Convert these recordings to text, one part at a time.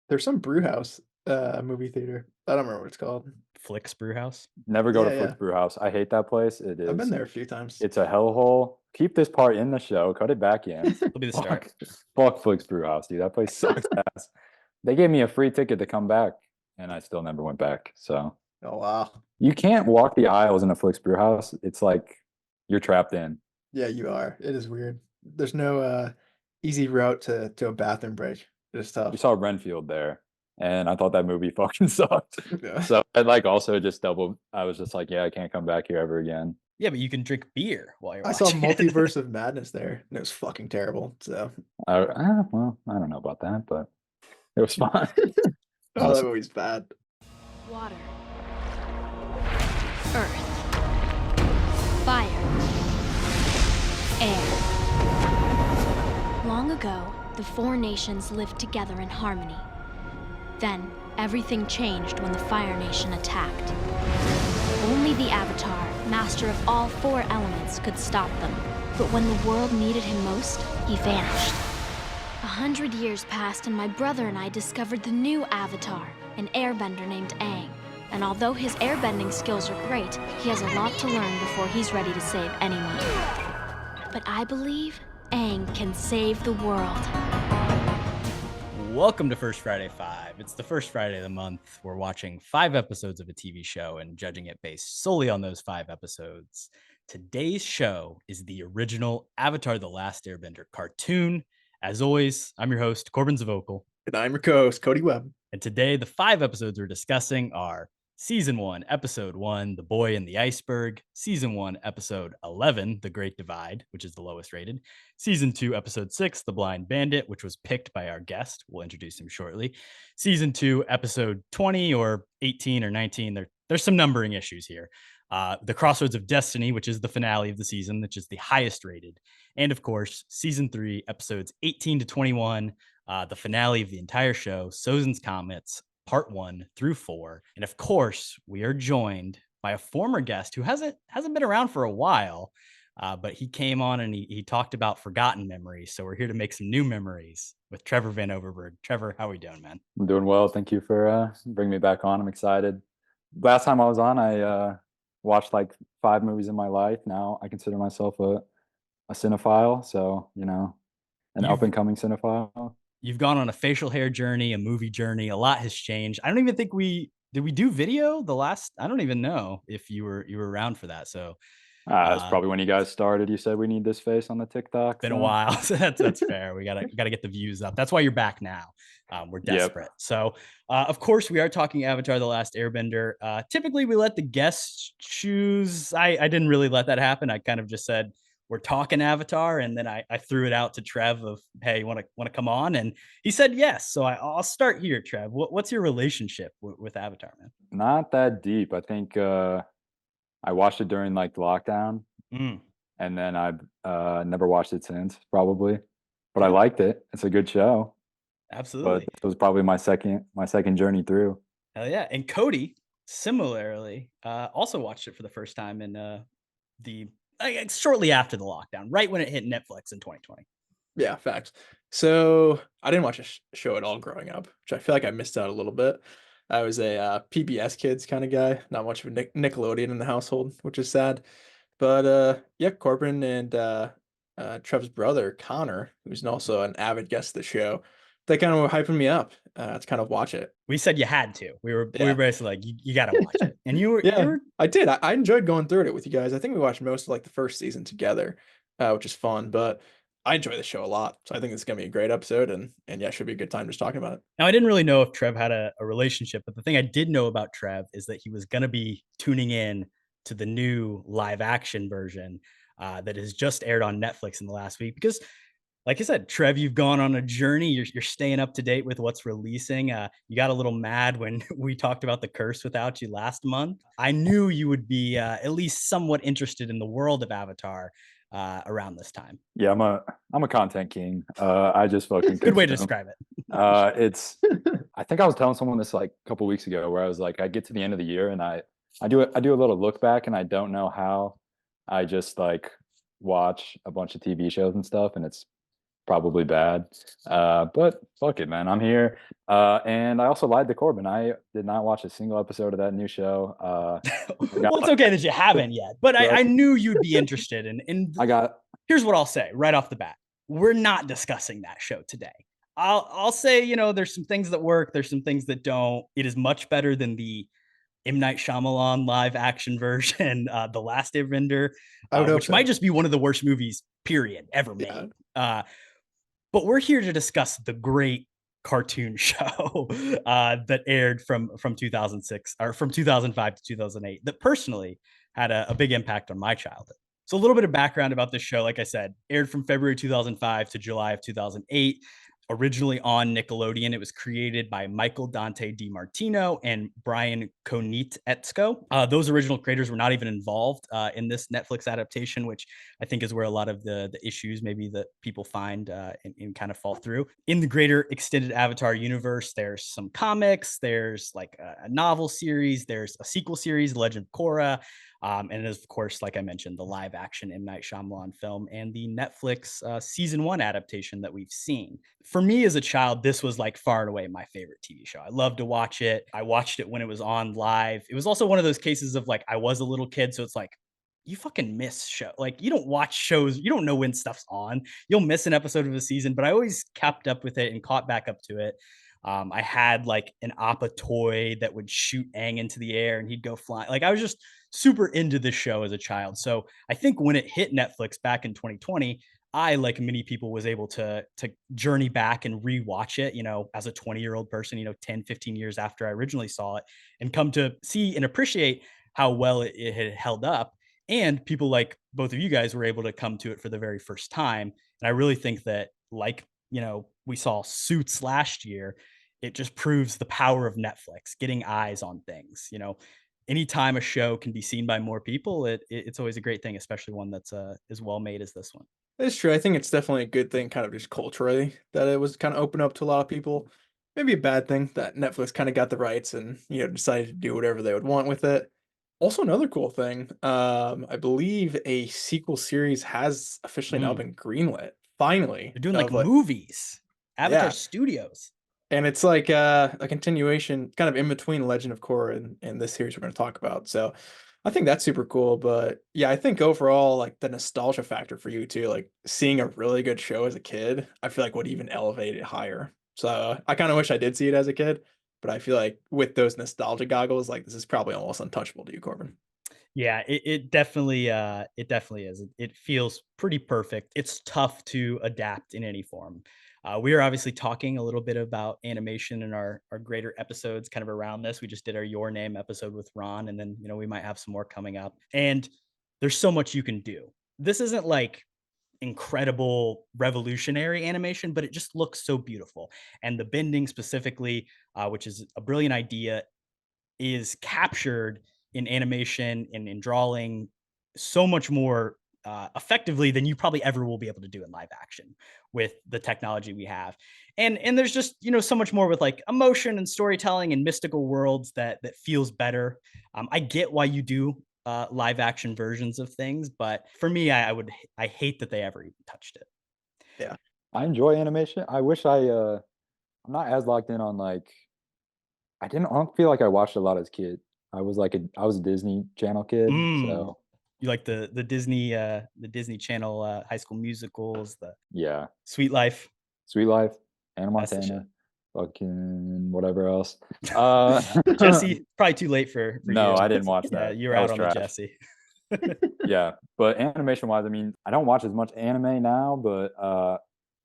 There's some brew house, movie theater. I don't remember what it's called. Flicks Brewhouse. Never go to Yeah, yeah. Flick's Brew House. I hate that place. I've been there a few times. It's a hellhole. Keep this part in the show. Cut it back in. It'll be the start. Fuck Flick's Brew House, dude. That place sucks ass. They gave me a free ticket to come back, and I still never went back. So Oh, wow. you can't walk the aisles in a Flick's Brew House. It's like you're trapped in. Yeah, you are. It is weird. There's no, easy route to a bathroom break. It's We tough. saw Renfield there, and I thought that movie fucking sucked. Yeah. So I like also just double. I was just like, yeah, I can't come back here ever again. Yeah, but you can drink beer while you're I saw watching it. Multiverse of Madness there, and it was fucking terrible, so Well, I don't know about that, but it was fun. oh, that movie's bad. Water. Earth. Fire. Air. Long ago, the four nations lived together in harmony. Then, everything changed when the Fire Nation attacked. Only the Avatar, master of all four elements, could stop them. But when the world needed him most, he vanished. 100 years passed and my brother and I discovered the new Avatar, an airbender named Aang. And although his airbending skills are great, he has a lot to learn before he's ready to save anyone. But I believe Aang can save the world. Welcome to First Friday 5. It's the first Friday of the month. We're watching 5 episodes of a TV show and judging it based solely on those 5 episodes. Today's show is the original Avatar: The Last Airbender cartoon. As always, I'm your host, Korbin's vocal. And I'm your co-host, Cody Webb. And today, the 5 episodes we're discussing are Season 1, Episode 1, The Boy in the Iceberg. Season 1, Episode 11, The Great Divide, which is the lowest rated. Season 2, Episode 6, The Blind Bandit, which was picked by our guest. We'll introduce him shortly. Season 2, Episode 20 or 18 or 19. There's some numbering issues here. The Crossroads of Destiny, which is the finale of the season, which is the highest rated. And of course, Season 3, Episodes 18 to 21, the finale of the entire show, Sozin's Comets, Part 1 through 4. And of course, we are joined by a former guest who hasn't been around for a while, but he came on and he talked about forgotten memories. So we're here to make some new memories with Trevor VanOverberghe. Trevor, how are we doing, man? I'm doing well. Thank you for bringing me back on. I'm excited. Last time I was on, I watched like 5 movies in my life. Now I consider myself a cinephile. So, an up and coming cinephile. You've gone on a facial hair journey, a movie journey. A lot has changed. I don't even think did we do video the last. I don't even know if you were around for that. So That's probably when you guys started. You said we need this face on the TikTok. been a while. So that's fair. We gotta get the views up. That's why you're back now. We're desperate. Yep. So of course we are talking Avatar: The Last Airbender. Typically we let the guests choose. I didn't really let that happen. I kind of just said we're talking Avatar, and then I threw it out to Trev of, hey, want to come on, and he said yes. So I'll start here, Trev. What's your relationship with Avatar, man? Not that deep. I think I watched it during like the lockdown, Mm, and then I've never watched it since, probably. But I liked it. It's a good show. But absolutely. this was probably my second journey through. Hell yeah. And Cody, similarly, also watched it for the first time in shortly after the lockdown, right when it hit Netflix in 2020. Yeah, facts. So I didn't watch a show at all growing up, which I feel like I missed out a little bit. I was a PBS Kids kind of guy, not much of a Nickelodeon in the household, which is sad. But yeah, Corbin and Trev's brother Connor, who's also an avid guest of the show, they kind of were hyping me up to kind of watch it. We said you had to. We were Yeah. basically like, you got to watch it. And you Yeah, were I did. I enjoyed going through it with you guys. I think we watched most of like the first season together, which is fun. But I enjoy the show a lot, so I think it's gonna be a great episode, and yeah, should be a good time just talking about it. now, I didn't really know if Trev had a relationship, but the thing I did know about Trev is that he was going to be tuning in to the new live action version that has just aired on Netflix in the last week. Because, like I said, Trev, you've gone on a journey. You're staying up to date with what's releasing. You got a little mad when we talked about The Curse Without You last month. I knew you would be at least somewhat interested in the world of Avatar around this time. Yeah, I'm a content king. I just fucking Good way to consume. describe it. It's I think I was telling someone this like a couple weeks ago where I was like, I get to the end of the year and I do a little look back and I don't know how I just like watch a bunch of TV shows and stuff, and it's probably bad. But fuck it, man. I'm here. And I also lied to Corbin. I did not watch a single episode of that new show. Well, it's okay that you haven't yet, but I knew you'd be interested. And here's what I'll say right off the bat. We're not discussing that show today. I'll say, you know, there's some things that work. There's some things that don't. It is much better than the M. Night Shyamalan live action version, The Last Airbender, which might just be one of the worst movies, period, ever made. But we're here to discuss the great cartoon show that aired from 2006 or from 2005 to 2008 that personally had a big impact on my childhood. So a little bit of background about this show, like I said, aired from February 2005 to July of 2008. Originally on Nickelodeon, it was created by Michael Dante DiMartino and Brian Konietzko. Those original creators were not even involved in this Netflix adaptation, which I think is where a lot of the issues maybe that people find and kind of fall through. In the greater extended Avatar universe, there's some comics, there's like a novel series, there's a sequel series, Legend of Korra, and of course, like I mentioned, the live action M. Night Shyamalan film and the Netflix season 1 adaptation that we've seen. For me as a child, this was like far and away my favorite TV show. I loved to watch it. I watched it when it was on live. It was also one of those cases of like, I was a little kid. So it's like, you fucking miss show. Like you don't watch shows. You don't know when stuff's on. You'll miss an episode of a season, but I always kept up with it and caught back up to it. I had like an Appa toy that would shoot Aang into the air and he'd go flying. Like I was just super into this show as a child. So I think when it hit Netflix back in 2020, I, like many people, was able to journey back and rewatch it, you know, as a 20-year-old person, you know, 10, 15 years after I originally saw it, and come to see and appreciate how well it had held up. And people like both of you guys were able to come to it for the very first time. And I really think that, like, you know, we saw Suits last year, it just proves the power of Netflix, getting eyes on things. You know, anytime a show can be seen by more people, it's always a great thing, especially one that's as well made as this one. It's true. I think it's definitely a good thing, kind of just culturally, that it was kind of open up to a lot of people. Maybe a bad thing that Netflix kind of got the rights and, you know, decided to do whatever they would want with it. Also, another cool thing, I believe a sequel series has officially now been greenlit. Finally, They're doing like movies, Avatar Studios. And it's like a continuation, kind of in between Legend of Korra and this series we're going to talk about. So I think that's super cool. But yeah, I think overall, like the nostalgia factor for you too, like seeing a really good show as a kid, I feel like would even elevate it higher. So I kind of wish I did see it as a kid, but I feel like with those nostalgia goggles, like this is probably almost untouchable to you, Korbin. Yeah, it definitely is. It feels pretty perfect. It's tough to adapt in any form. We are obviously talking a little bit about animation in our greater episodes kind of around this. We just did our Your Name episode with Ron, and then, you know, we might have some more coming up. And there's so much you can do. This isn't like incredible revolutionary animation, but it just looks so beautiful. And the bending specifically, which is a brilliant idea, is captured in animation and in drawing so much more effectively than you probably ever will be able to do in live action with the technology we have. And there's just, you know, so much more with like emotion and storytelling and mystical worlds that feels better. I get why you do live action versions of things, but for me, I hate that they ever even touched it. Yeah, I enjoy animation. I wish I'm not as locked in on like I don't feel like I watched a lot as a kid. I was a Disney Channel kid, so you like the Disney Channel High School Musicals, the yeah, Sweet Life, Hannah That's the Montana, fucking whatever else. Jesse, probably too late for No, you. I didn't watch Yeah, that. you're That out was on trash. the Jesse. Yeah, but animation wise, I mean, I don't watch as much anime now, but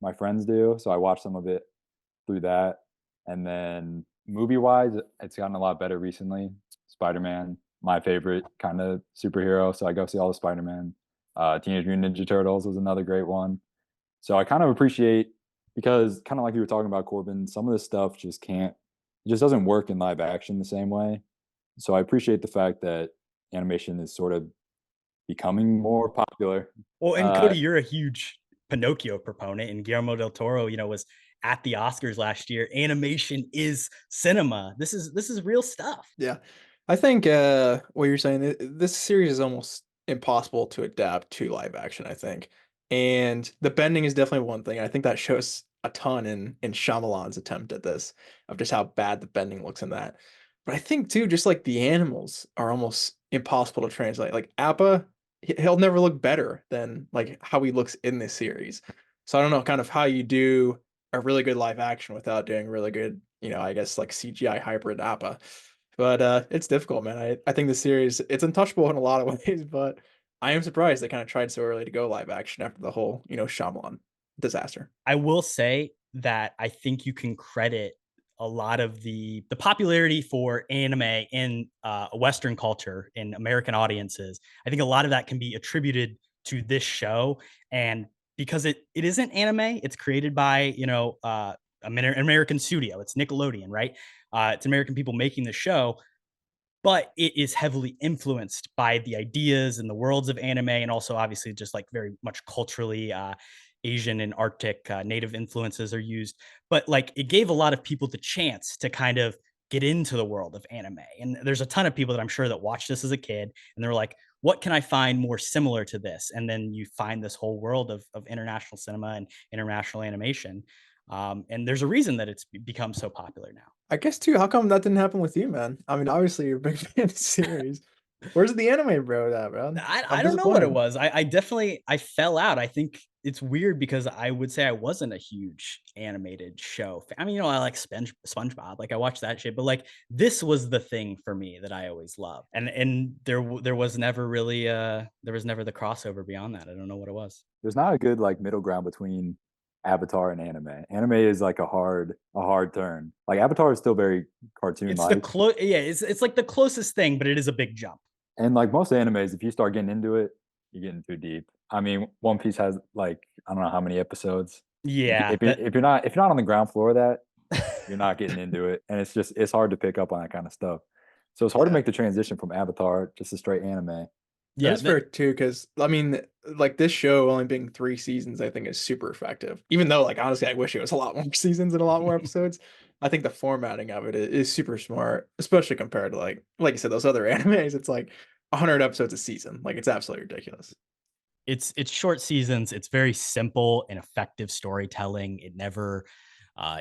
my friends do, so I watch some of it through that. And then movie wise, it's gotten a lot better recently. Spider-Man, my favorite kind of superhero, so I go see all the Spider-Man. Teenage Mutant Ninja Turtles was another great one. So I kind of appreciate, because kind of like you were talking about, Corbin, some of this stuff it just doesn't work in live action the same way. So I appreciate the fact that animation is sort of becoming more popular. Well, and Kody, you're a huge Pinocchio proponent, and Guillermo del Toro, you know, was at the Oscars last year. Animation is cinema. This is real stuff. Yeah. I think what you're saying, this series is almost impossible to adapt to live action, I think. And the bending is definitely one thing. I think that shows a ton in Shyamalan's attempt at this, of just how bad the bending looks in that. But I think too, just like the animals are almost impossible to translate. Like Appa, he'll never look better than like how he looks in this series. So I don't know kind of how you do a really good live action without doing really good, I guess like CGI hybrid Appa. But it's difficult, man. I think the series, it's untouchable in a lot of ways, but I am surprised they kind of tried so early to go live action after the whole, Shyamalan disaster. I will say that I think you can credit a lot of the popularity for anime in Western culture in American audiences. I think a lot of that can be attributed to this show, and because it isn't anime, it's created by an American studio. It's Nickelodeon, right? It's American people making the show, but it is heavily influenced by the ideas and the worlds of anime, and also obviously just like very much culturally Asian and Arctic native influences are used. But like it gave a lot of people the chance to kind of get into the world of anime. And there's a ton of people that I'm sure that watched this as a kid and they're like, what can I find more similar to this? And then you find this whole world of international cinema and international animation. And there's a reason that it's become so popular now. I guess too, how come that didn't happen with you, man? I mean, obviously you're a big fan of the series. Where's the anime bro at, bro? I I'm don't know what it disappointed. was. I definitely I fell out. I think it's weird because I would say I wasn't a huge animated show I mean, I like SpongeBob, like I watched that shit, but like this was the thing for me that I always loved. And there was never really there was never the crossover beyond that. I don't know what it was. There's not a good like middle ground between Avatar and anime. Anime is like a hard turn. Like Avatar is still very cartoon It's the like. yeah, it's like the closest thing, but it is a big jump. And like most animes, if you start getting into it, you're getting too deep. I mean, One Piece has like I don't know how many episodes. Yeah, If you're not on the ground floor of that, you're not getting into it, and it's hard to pick up on that kind of stuff. So it's hard to Yeah. make the transition from Avatar just to straight anime. That yeah, is fair too, because I mean, like this show only being 3 seasons, I think is super effective. Even though, like honestly, I wish it was a lot more seasons and a lot more episodes. I think the formatting of it is super smart, especially compared to like you said, those other animes. It's like 100 episodes a season. Like it's absolutely ridiculous. it's short seasons. It's very simple and effective storytelling. It never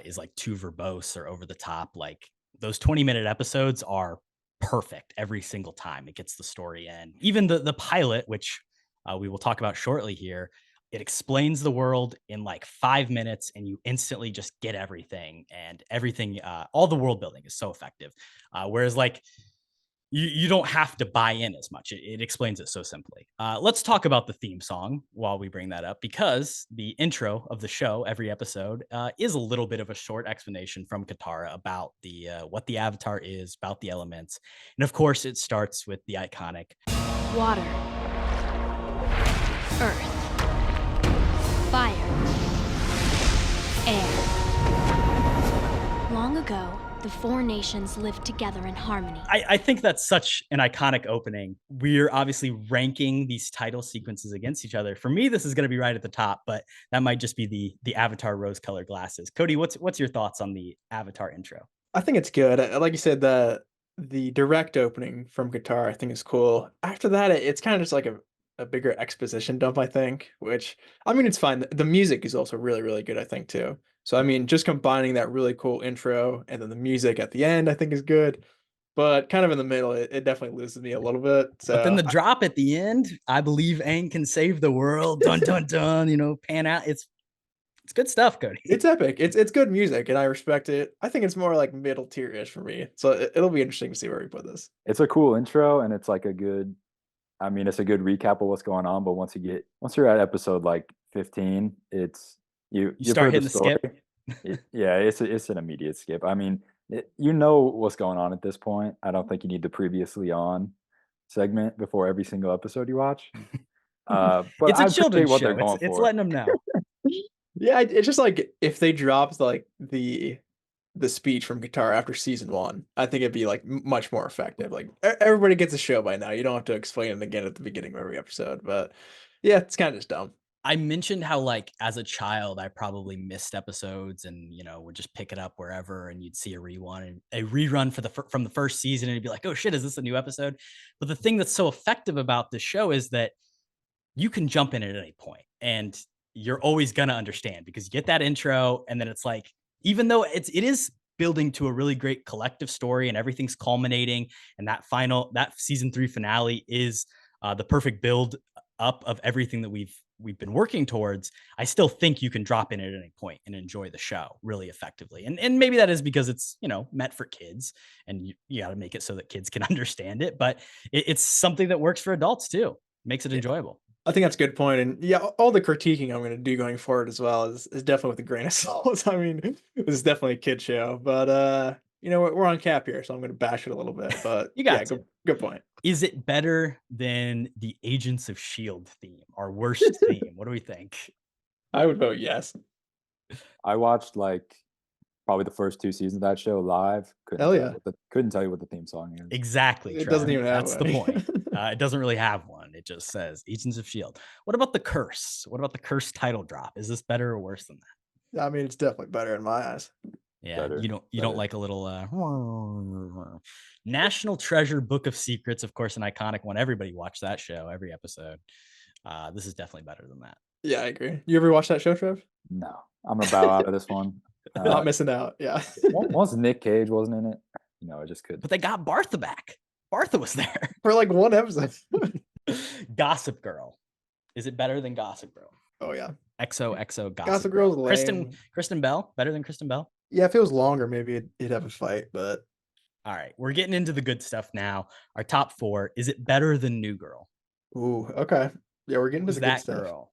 is like too verbose or over the top. Like those 20-minute episodes are perfect every single time. It gets the story in. Even the pilot, which we will talk about shortly here, it explains the world in like 5 minutes, and you instantly just get everything. And everything, all the world building is so effective. Whereas like you don't have to buy in as much. It explains it so simply. Let's talk about the theme song while we bring that up, because the intro of the show every episode is a little bit of a short explanation from Katara about the what the Avatar is, about the elements, and of course it starts with the iconic Water, earth, fire, air. Long ago, the four nations lived together in harmony. I think that's such an iconic opening. We're obviously ranking these title sequences against each other. For me, this is going to be right at the top, but that might just be the Avatar rose-colored glasses. Cody, what's your thoughts on the Avatar intro? I think it's good. Like you said, the direct opening from guitar I think is cool. After that, it's kind of just like a bigger exposition dump, I think, which I mean it's fine. The music is also really, really good, I think, too. So I mean, just combining that really cool intro and then the music at the end, I think is good. But kind of in the middle, it definitely loses me a little bit. But then So the drop at the end, I believe Aang can save the world. Dun dun dun. Pan out. It's good stuff, Cody. it's epic. It's good music, and I respect it. I think it's more like middle tier-ish for me. So it'll be interesting to see where we put this. It's a cool intro, and it's like a good. I mean, it's a good recap of what's going on. But once you're at episode like 15, it's you've start heard the hitting the story. skip. Yeah, it's an immediate skip. I mean, you know what's going on at this point. I don't think you need the previously on segment before every single episode you watch. But It's a I appreciate children's what show. they're going It's for. letting them know. Yeah, it's just like if they dropped like the speech from guitar after season 1, I think it'd be like much more effective. Like everybody gets a show by now. You don't have to explain it again at the beginning of every episode. But yeah, it's kind of just dumb. I mentioned how, like, as a child, I probably missed episodes and, would just pick it up wherever, and you'd see a rerun from the first season, and you'd be like, oh shit, is this a new episode? But the thing that's so effective about this show is that you can jump in at any point. and you're always gonna understand because you get that intro, and then it's like, even though it is building to a really great collective story and everything's culminating, and that season 3 finale is the perfect build up of everything that we've been working towards, I still think you can drop in at any point and enjoy the show really effectively. And maybe that is because it's, meant for kids, and you got to make it so that kids can understand it, but it's something that works for adults too. Makes it enjoyable. I think that's a good point. And yeah, all the critiquing I'm going to do going forward as well is definitely with a grain of salt. I mean, this is definitely a kid show, but we're on cap here, so I'm going to bash it a little bit. But You got to. Good point. Is it better than the Agents of S.H.I.E.L.D. theme, our worst theme? What do we think? I would vote yes. I watched like probably the first 2 seasons of that show live. Hell yeah. Couldn't tell you what the theme song is. Exactly. It doesn't even have That's one. the point. It doesn't really have one. It just says Agents of S.H.I.E.L.D. What about the curse? What about the curse title drop? Is this better or worse than that? I mean, it's definitely better in my eyes. Yeah, Better, you don't better. like a little National Treasure Book of Secrets, of course, an iconic one. Everybody watched that show, every episode. This is definitely better than that. Yeah, I agree. You ever watch that show, Trev? No, I'm gonna bow out of this one. Not missing out. Yeah. Once Nick Cage wasn't in it, I just couldn't. But they got Bartha back. Bartha was there For like one episode. Gossip Girl. Is it better than Gossip Girl? Oh yeah. XOXO Gossip Girl's lame. Kristen Bell, better than Kristen Bell? Yeah, if it was longer, maybe it'd have a fight, but all right, we're getting into the good stuff now. Our top 4. Is it better than New Girl? ooh, okay. Yeah, we're getting to Who's the good that stuff. girl?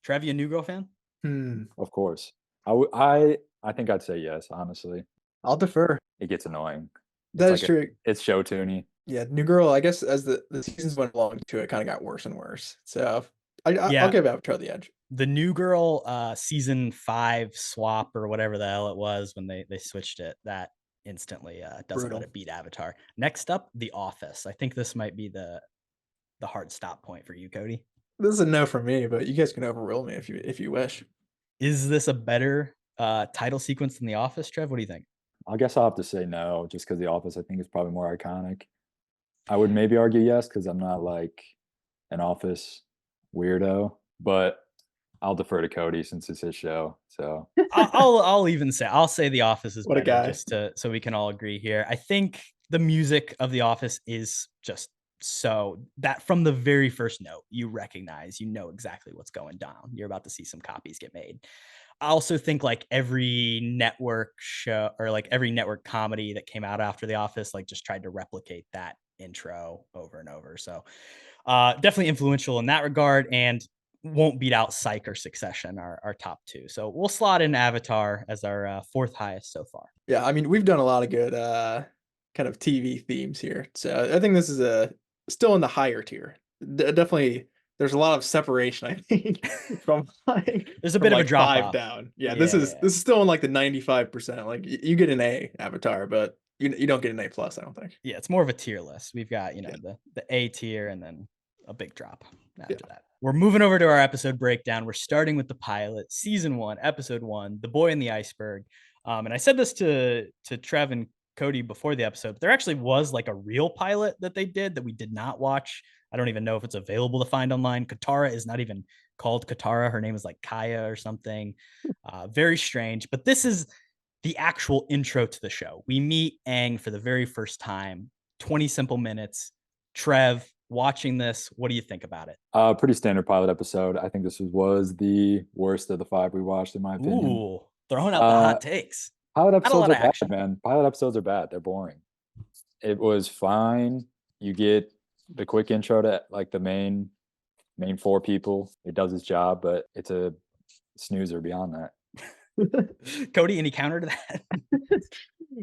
Trev, you a New Girl fan? Of course. I think I'd say yes, honestly. I'll defer. It gets annoying. That is true. It's show toony. Yeah, New Girl, I guess as the seasons went along to it kind of got worse and worse. So I'll give Avatar the edge. The New Girl season 5 swap or whatever the hell it was when they switched it, that instantly doesn't let it beat Avatar. Next up, The Office. I think this might be the hard stop point for you, Kody. This is a no for me, but you guys can overrule me if you wish. Is this a better title sequence than The Office, Trev? What do you think? I guess I'll have to say no, just because The Office I think is probably more iconic. I would maybe argue yes, because I'm not like an Office weirdo, but I'll defer to Kody since it's his show. So I'll say The Office is better, just so we can all agree here. I think the music of The Office is just so that from the very first note, you recognize, exactly what's going down. You're about to see some copies get made. I also think like every network show or like every network comedy that came out after The Office, like just tried to replicate that intro over and over. So definitely influential in that regard, and won't beat out Psych or Succession, our top 2. So we'll slot in Avatar as our 4th highest so far. Yeah, I mean, we've done a lot of good kind of TV themes here. So I think this is still in the higher tier. Definitely, there's a lot of separation, I think, from like there's a bit of a drop 5 off down. Yeah, this is still in like the 95%. Like you get an A Avatar, but you don't get an A+, I don't think. Yeah, it's more of a tier list. We've got, the A tier and then a big drop after that. We're moving over to our episode breakdown. We're starting with the pilot, season 1, episode 1, The Boy in the Iceberg. And I said this to Trev and Kody before the episode, but there actually was like a real pilot that they did that we did not watch. I don't even know if it's available to find online. Katara is not even called Katara. Her name is like Kaya or something. Very strange. But this is the actual intro to the show. We meet Aang for the very first time. 20 simple minutes. Trev, watching this, what do you think about it? Pretty standard pilot episode. I think this was the worst of the 5 we watched, in my opinion. Ooh, throwing out the hot takes. Pilot episodes are bad, man. Pilot episodes are bad. They're boring. It was fine. You get the quick intro to like the main 4 people. It does its job, but it's a snoozer beyond that. Kody, any counter to that?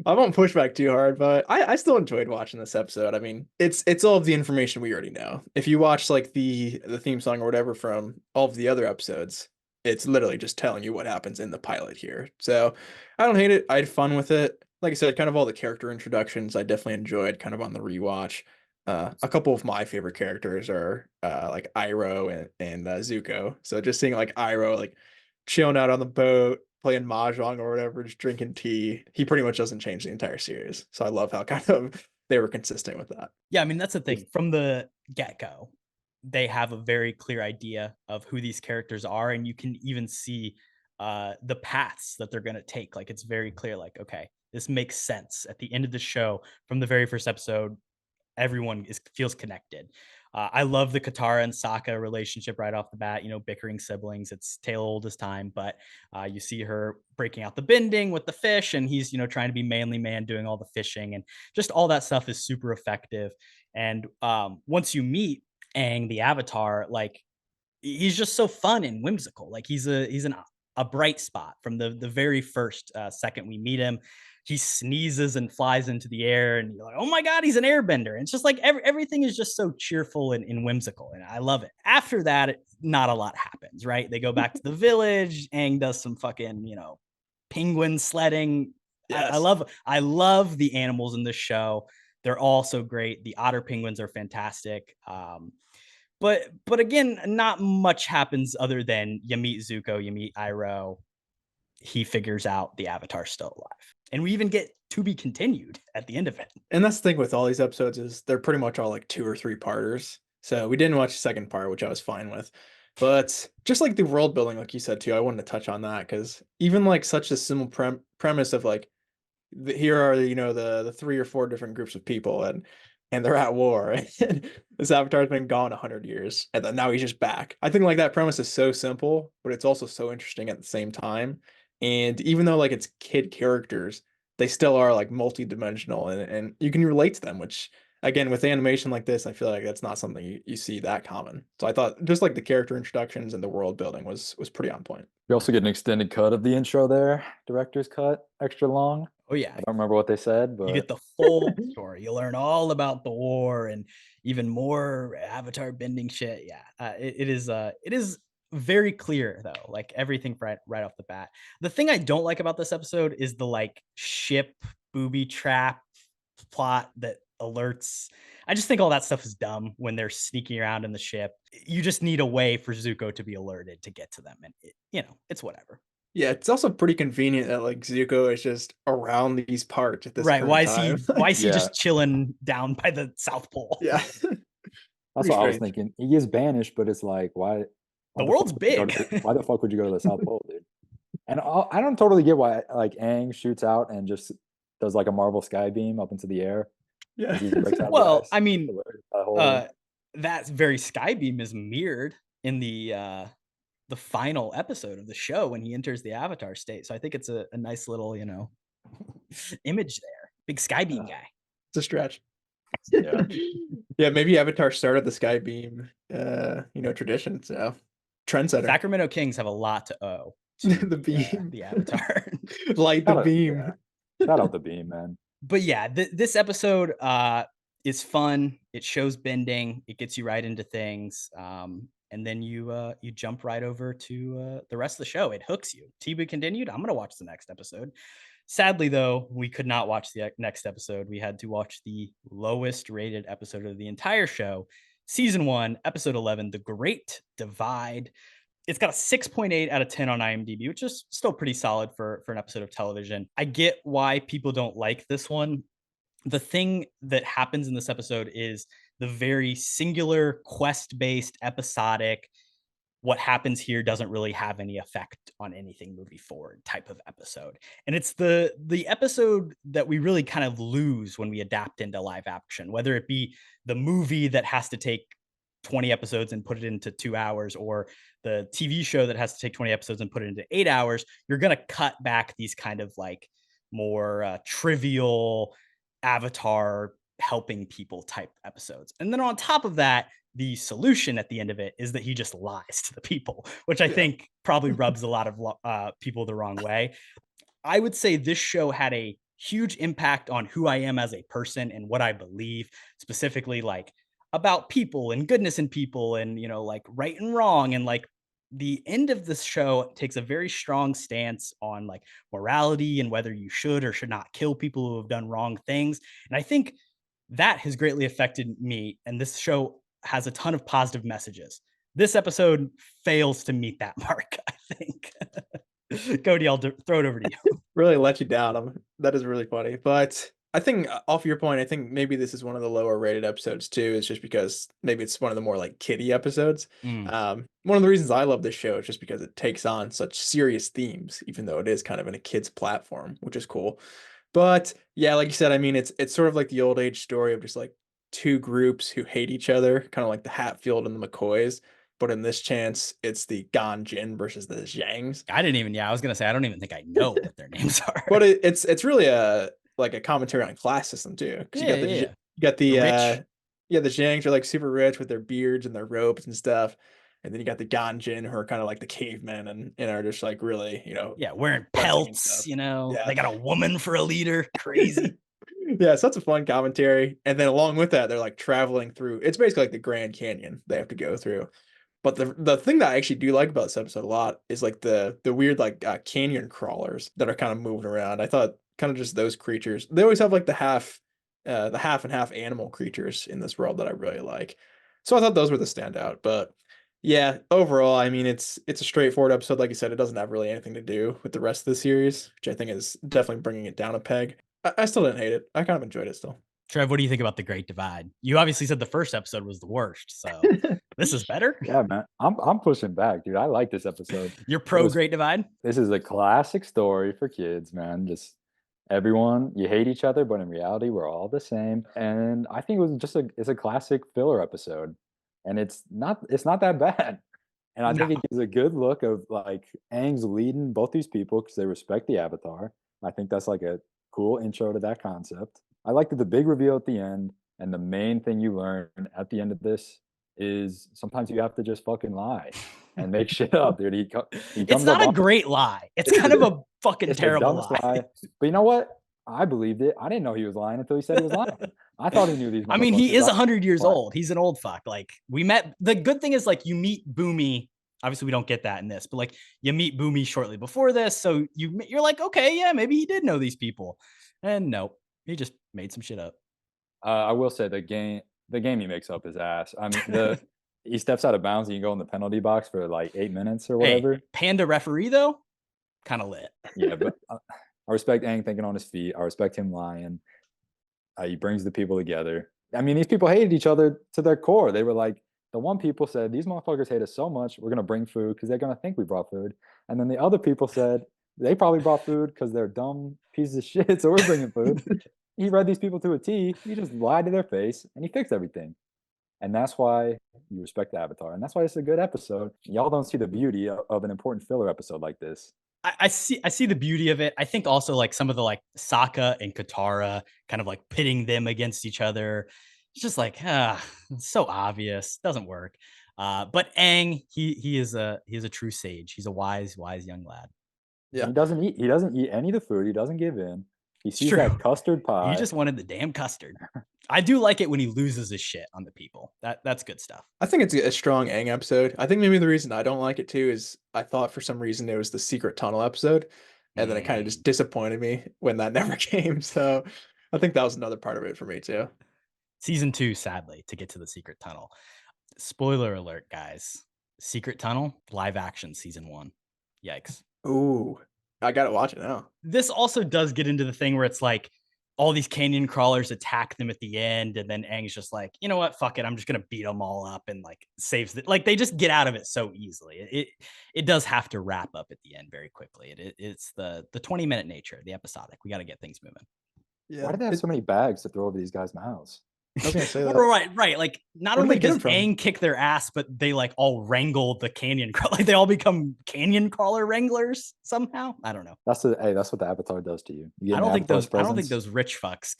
I won't push back too hard, but I still enjoyed watching this episode. I mean, it's all of the information we already know. If you watch like the theme song or whatever from all of the other episodes, it's literally just telling you what happens in the pilot here. So I don't hate it. I had fun with it. Like I said, kind of all the character introductions I definitely enjoyed kind of on the rewatch. A couple of my favorite characters are like Iroh and Zuko. So just seeing like Iroh like chilling out on the boat, playing mahjong or whatever, just drinking tea. He pretty much doesn't change the entire series. So I love how kind of they were consistent with that. Yeah, I mean, that's the thing. From the get-go, they have a very clear idea of who these characters are, and you can even see the paths that they're going to take. Like, it's very clear, like, okay, this makes sense. At the end of the show, from the very first episode, everyone feels connected. I love the Katara and Sokka relationship right off the bat. You know, bickering siblings. It's tale old as time, but you see her breaking out the bending with the fish, and he's, you know, trying to be manly man, doing all the fishing, and just all that stuff is super effective. And once you meet Aang, the Avatar, like, he's just so fun and whimsical. Like, he's a bright spot from the very first second we meet him. He sneezes and flies into the air, and you're like, oh my god, he's an airbender. And it's just like everything is just so cheerful and whimsical, and I love it. After that, not a lot happens, right? They go back to the village. Aang does some fucking, you know, penguin sledding. Yes. I love the animals in this show. They're all so great. The otter penguins are fantastic. But again, not much happens other than you meet Zuko, you meet Iroh. He figures out the Avatar's still alive, and we even get to be continued at the end of it. And that's the thing with all these episodes is they're pretty much all like 2 or 3 parters. So we didn't watch the second part, which I was fine with. But just like the world building, like you said too, I wanted to touch on that because even like such a simple premise of like here are, you know, the 3 or 4 different groups of people, and they're at war, and this Avatar's been gone 100 years, and then now he's just back. I think like that premise is so simple, but it's also so interesting at the same time. And even though like it's kid characters, they still are like multi-dimensional, and you can relate to them, which again with animation like this, I feel like that's not something you see that common. So I thought just like the character introductions and the world building was pretty on point. You also get an extended cut of the intro there, director's cut, extra long. Oh yeah, I don't remember what they said, but you get the full story. You learn all about the war and even more Avatar bending shit. Yeah, it is very clear though, like everything right off the bat. The thing I don't like about this episode is the like ship booby trap plot that alerts. I just think all that stuff is dumb when they're sneaking around in the ship. You just need a way for Zuko to be alerted to get to them, and you know, it's whatever. Yeah, it's also pretty convenient that like Zuko is just around these parts at this Right? current time. Why is he Yeah. just chilling down by the South Pole? Yeah. that's Pretty what I was strange. thinking. He is banished, but it's like, why? The fuck world's would you go big. why the fuck would you go to the South Pole, dude? And I don't totally get why like Aang shoots out and just does like a Marvel sky beam up into the air. Yeah. He breaks out of the Well, ice. I mean, That whole- that very skybeam is mirrored in the final episode of the show when he enters the Avatar state. So I think it's a nice little, you know, image there. Big skybeam guy. It's a stretch. Yeah. Yeah, maybe Avatar started the sky beam you know, tradition. So trendsetter. Sacramento Kings have a lot to owe to The beam. the Avatar. Light the Shout out- beam. yeah. Shout out the beam, man. But yeah, this episode is fun. It shows bending. It gets you right into things. And then you jump right over to the rest of the show. It hooks you. To be continued. I'm gonna watch the next episode. Sadly, though, we could not watch the next episode. We had to watch the lowest rated episode of the entire show, season 1, episode 11, The Great Divide. It's got a 6.8 out of 10 on IMDb, which is still pretty solid for an episode of television. I get why people don't like this one. The thing that happens in this episode is the very singular, quest-based, episodic, what happens here doesn't really have any effect on anything moving forward type of episode. And it's the episode that we really kind of lose when we adapt into live action, whether it be the movie that has to take 20 episodes and put it into 2 hours, or the TV show that has to take 20 episodes and put it into 8 hours. You're going to cut back these kind of like more trivial Avatar helping people type episodes. And then on top of that, the solution at the end of it is that he just lies to the people, which I think probably rubs a lot of people the wrong way. I would say this show had a huge impact on who I am as a person and what I believe, specifically like about people and goodness in people and, you know, like right and wrong. And like the end of this show takes a very strong stance on like morality and whether you should or should not kill people who have done wrong things. And I think that has greatly affected me. And this show has a ton of positive messages. This episode fails to meet that mark, I think. Kody, I'll throw it over to you. Really let you down. That is really funny. But I think off your point, I think maybe this is one of the lower rated episodes too. It's just because maybe it's one of the more like kiddie episodes. Mm. One of the reasons I love this show is just because it takes on such serious themes, even though it is kind of in a kid's platform, which is cool. But yeah, like you said, I mean, it's sort of like the old age story of just like two groups who hate each other, kind of like the Hatfield and the McCoys. But in this chance, it's the Ganjin versus the Zhangs. I was gonna say I don't even think I know what their names are. But it's really a like a commentary on class system too, because Yeah, you yeah. got the The rich. yeah, the Zhangs are like super rich with their beards and their robes and stuff, and then you got the Ganjin who are kind of like the cavemen and are just like really Yeah, wearing grunting and pelts, stuff. you know. Yeah. They got a woman for a leader. Crazy. Yeah, so that's a fun commentary, and then along with that, they're like traveling through. It's basically like the Grand Canyon they have to go through. But the thing that I actually do like about this episode a lot is like the weird like canyon crawlers that are kind of moving around. I thought kind of just those creatures. They always have like the half and half animal creatures in this world that I really like. So I thought those were the standout. But yeah, overall, I mean it's a straightforward episode. Like you said, it doesn't have really anything to do with the rest of the series, which I think is definitely bringing it down a peg. I still didn't hate it. I kind of enjoyed it still. Trev, what do you think about the Great Divide? You obviously said the first episode was the worst, so this is better. Yeah, man. I'm pushing back, dude. I like this episode. You're pro was- Great Divide? This is a classic story for kids, man. Just everyone, you hate each other, but in reality, we're all the same. And I think it was just it's a classic filler episode. And it's not that bad. And I think No. it gives a good look of like Aang's leading both these people because they respect the Avatar. I think that's like a cool intro to that concept. I like that the big reveal at the end, and the main thing you learn at the end of this is sometimes you have to just fucking lie and make shit up, dude. He It's comes not up a on great lie. It's kind of a fucking it's the terrible dumbest lie. But you know what? I believed it. I didn't know he was lying until he said he was lying. I thought he knew these. I mean, he is motherfuckers. 100 years What? old. He's an old fuck. Like we met. The good thing is like you meet Boomy. Obviously, we don't get that in this, but like you meet Boomy shortly before this, so you're like, okay, yeah, maybe he did know these people, and nope, he just made some shit up. I will say the game he makes up his ass. I mean, he steps out of bounds and you go in the penalty box for like 8 minutes or whatever. Hey, Panda referee though, kind of lit. Yeah, but I respect Aang thinking on his feet. I respect him lying. He brings the people together. I mean, these people hated each other to their core. They were like, the one people said, these motherfuckers hate us so much, we're going to bring food because they're going to think we brought food. And then the other people said, they probably brought food because they're dumb pieces of shit, so we're bringing food. He read these people to a T. He just lied to their face, and he fixed everything. And that's why you respect the Avatar. And that's why it's a good episode. Y'all don't see the beauty of an important filler episode like this. I see the beauty of it. I think also like some of the like Sokka and Katara kind of like pitting them against each other. It's just like it's so obvious. Doesn't work. But Aang, he is a true sage. He's a wise young lad. Yeah. He doesn't eat any of the food. He doesn't give in. He sees true. that custard pie. He just wanted the damn custard. I do like it when he loses his shit on the people. That's good stuff. I think it's a strong Aang episode. I think maybe the reason I don't like it too is I thought for some reason it was the secret tunnel episode, and then it kind of just disappointed me when that never came. So I think that was another part of it for me too. Season 2, sadly, to get to the secret tunnel. Spoiler alert, guys. Secret Tunnel, live action season 1. Yikes. Ooh, I gotta watch it now. This also does get into the thing where it's like all these canyon crawlers attack them at the end, and then Aang's just like, you know what, fuck it, I'm just gonna beat them all up, and like saves it. Like they just get out of it so easily. It does have to wrap up at the end very quickly. It's the 20-minute nature, the episodic. We got to get things moving. Yeah. Why do they have so many bags to throw over these guys' mouths? I was gonna say that. Right. Like not Where do only they get does 'em from? Aang kick their ass, but they like all wrangle the canyon crawler. Like they all become canyon crawler wranglers somehow. I don't know. That's what the Avatar does to you. You get I an don't think Avatar's those presence. rich fucks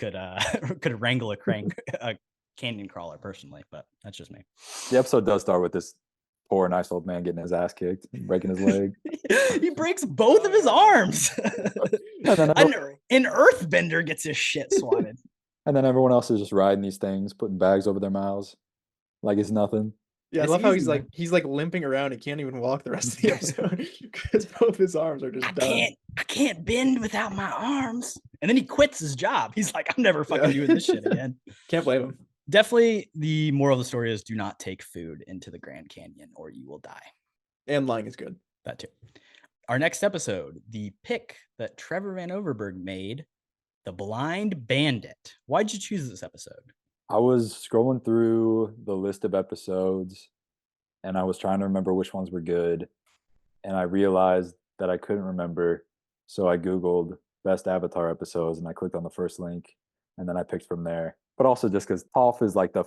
could wrangle a canyon crawler personally, but that's just me. The episode does start with this poor, nice old man getting his ass kicked, breaking his leg. He breaks both of his arms. And then An earthbender gets his shit swatted. And then everyone else is just riding these things, putting bags over their mouths like it's nothing. Yeah, I It's love how easy, man. he's like limping around. He can't even walk the rest of the episode because both his arms are just done. I can't bend without my arms. And then he quits his job. He's like, I'm never fucking doing this shit again. Can't blame him. Definitely the moral of the story is do not take food into the Grand Canyon or you will die. And lying is good. That too. Our next episode, the pick that Trevor VanOverberghe made The Blind Bandit. Why'd you choose this episode? I was scrolling through the list of episodes and I was trying to remember which ones were good. And I realized that I couldn't remember. So I Googled best Avatar episodes and I clicked on the first link and then I picked from there. But also just because Toph is like the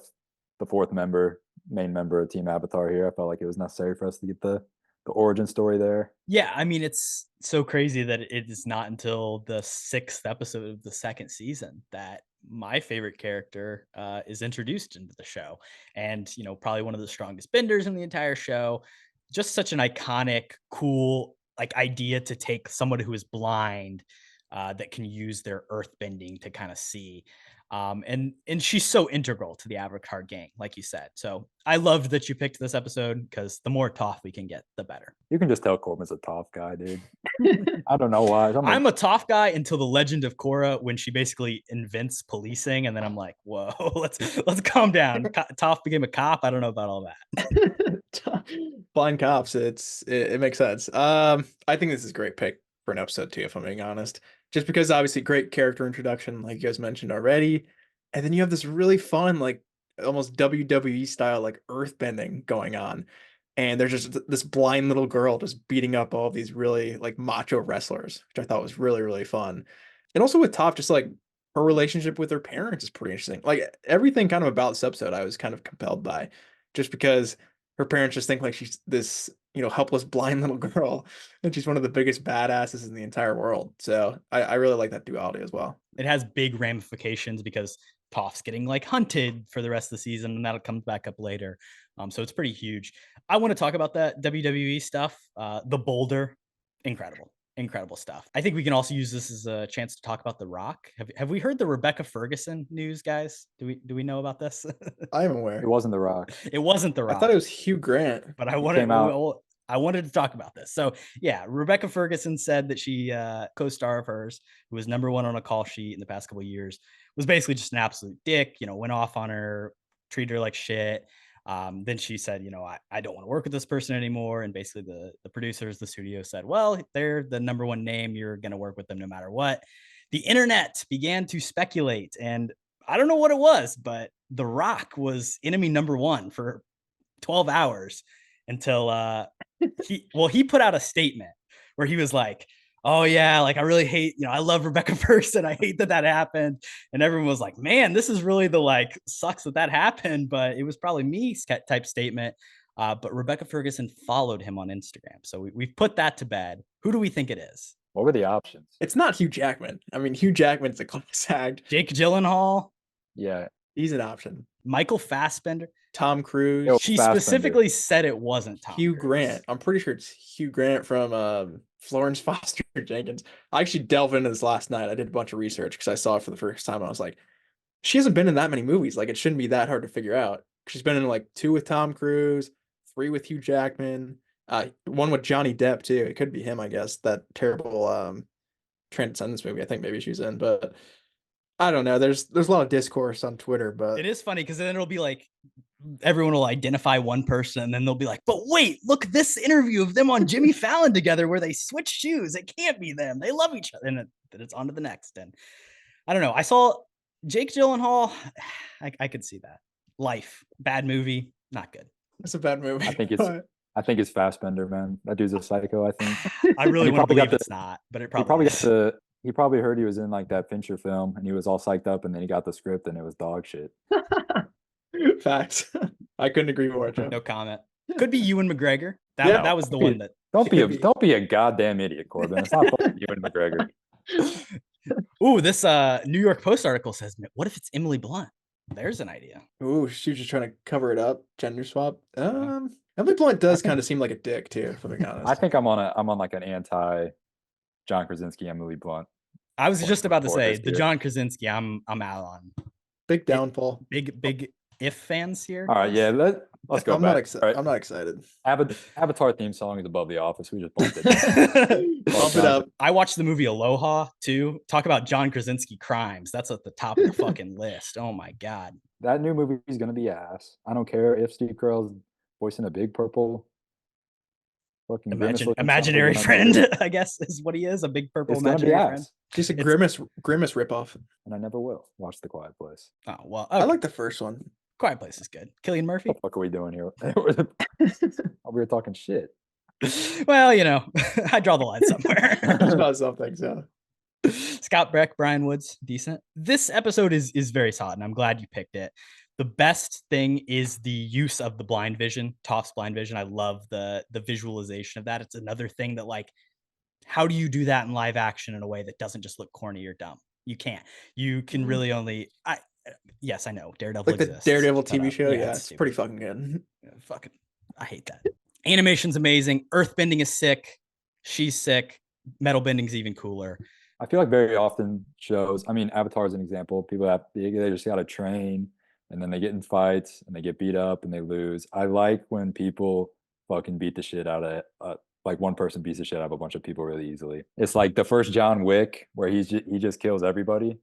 fourth main member of Team Avatar here, I felt like it was necessary for us to get the origin story there. Yeah, I mean, it's so crazy that it is not until the 6th episode of the second season that my favorite character is introduced into the show. And, probably one of the strongest benders in the entire show. Just such an iconic, cool, like idea to take someone who is blind that can use their earth bending to kind of see. And she's so integral to the Avatar gang, like you said. So I loved that you picked this episode because the more Toph we can get, the better. You can just tell Korbin's a Toph guy, dude. I don't know why. I'm a Toph guy until the Legend of Korra, when she basically invents policing, and then I'm like, whoa, let's calm down. Toph became a cop. I don't know about all that. Blind cops. It makes sense. I think this is a great pick for an episode 2, if I'm being honest. Just because obviously great character introduction, like you guys mentioned already. And then you have this really fun, like almost WWE style, like earthbending going on. And there's just this blind little girl just beating up all of these really like macho wrestlers, which I thought was really, really fun. And also with Toph, just like her relationship with her parents is pretty interesting. Like everything kind of about this episode, I was kind of compelled by, just because her parents just think like she's this, helpless blind little girl, and she's one of the biggest badasses in the entire world. So I really like that duality as well. It has big ramifications because Toph's getting like hunted for the rest of the season, and that'll come back up later. So it's pretty huge. I want to talk about that WWE stuff. The Boulder, incredible stuff. I think we can also use this as a chance to talk about The Rock. Have we heard the Rebecca Ferguson news, guys? Do we know about this? I am aware. It wasn't The Rock. It wasn't The Rock. I thought it was Hugh Grant. But I wanted to talk about this. So yeah, Rebecca Ferguson said that she co-star of hers, who was number 1 on a call sheet in the past couple of years, was basically just an absolute dick, went off on her, treated her like shit. Then she said, I don't want to work with this person anymore. And basically the producers, the studio said, well, they're the number 1 name. You're going to work with them no matter what. The internet began to speculate, and I don't know what it was, but The Rock was enemy number 1 for 12 hours until he put out a statement where he was like, oh yeah, like I really hate, I love Rebecca Ferguson. I hate that happened. And everyone was like, man, this is really the like sucks that happened, but it was probably me type statement. But Rebecca Ferguson followed him on Instagram. So we've put that to bed. Who do we think it is? What were the options? It's not Hugh Jackman. I mean, Hugh Jackman's a class act. Jake Gyllenhaal. Yeah. He's an option. Michael Fassbender. Tom Cruise. She specifically said it wasn't Tom Hugh Cruise. Grant. I'm pretty sure it's Hugh Grant from Florence Foster Jenkins. I actually delved into this last night. I did a bunch of research because I saw it for the first time. I was like, she hasn't been in that many movies. Like, it shouldn't be that hard to figure out. She's been in like 2 with Tom Cruise, 3 with Hugh Jackman, 1 with Johnny Depp too. It could be him, I guess. That terrible Transcendence movie. I think maybe she's in, but I don't know. There's a lot of discourse on Twitter, but it is funny because then it'll be like everyone will identify one person and then they'll be like, but wait, look at this interview of them on Jimmy Fallon together where they switch shoes. It can't be them. They love each other. And then it's on to the next. And I don't know. I saw Jake Gyllenhaal. I could see that. Life, bad movie, not good. It's a bad movie. I think it's Fassbender, man. That dude's a psycho, I think. I really want to believe it's not, but it probably is. He probably heard he was in like that Fincher film and he was all psyched up and then he got the script and it was dog shit. Facts. I couldn't agree more, Joe. No comment. Could be Ewan McGregor. That was the one that don't be a goddamn idiot, Korbin. It's not fucking Ewan McGregor. Ooh, this New York Post article says, what if it's Emily Blunt? There's an idea. Ooh, she was just trying to cover it up, gender swap. Emily Blunt does kind of seem like a dick too, if I'm being honest. I think I'm on like an anti John Krasinski, Emily Blunt. I was just about to say the John Krasinski. I'm out on. Big downfall. Big if fans here. All right, yeah. Let's go. I'm not excited. Avatar theme song is above The Office. We just bumped it. Bump it up. I watched the movie Aloha too. Talk about John Krasinski crimes. That's at the top of the fucking list. Oh my god. That new movie is gonna be ass. I don't care if Steve Carell's voicing a big purple fucking grimace looking imaginary son of a gun. friend, I guess is what he is. A big purple It's gonna be imaginary friend. ass, Just a It's- grimace ripoff. and I never will watch The Quiet Place. Oh, well, I okay. like the first one. Quiet Place is good. Killian Murphy. What the fuck are we doing here? We were talking shit. Well, you know, I draw the line somewhere. Just about something. So Scott Breck, Brian Woods, decent. This episode is very solid, and I'm glad you picked it. The best thing is the use of the blind vision, Toph's blind vision. I love the visualization of that. It's another thing that, like, how do you do that in live action in a way that doesn't just look corny or dumb? You can't. You can really only. Yes, I know Daredevil like the exists. Daredevil Shut TV up. show. Yeah, it's it's stupid. pretty fucking good. Fucking, I hate that. Animation's amazing. Earthbending is sick. She's sick. Metal bending's even cooler. I feel like very often shows, I mean, Avatar is an example. People they just got to train, and then they get in fights and they get beat up and they lose. I like when people fucking beat the shit out of like one person beats the shit out of a bunch of people really easily. It's like the first John Wick where he just kills everybody.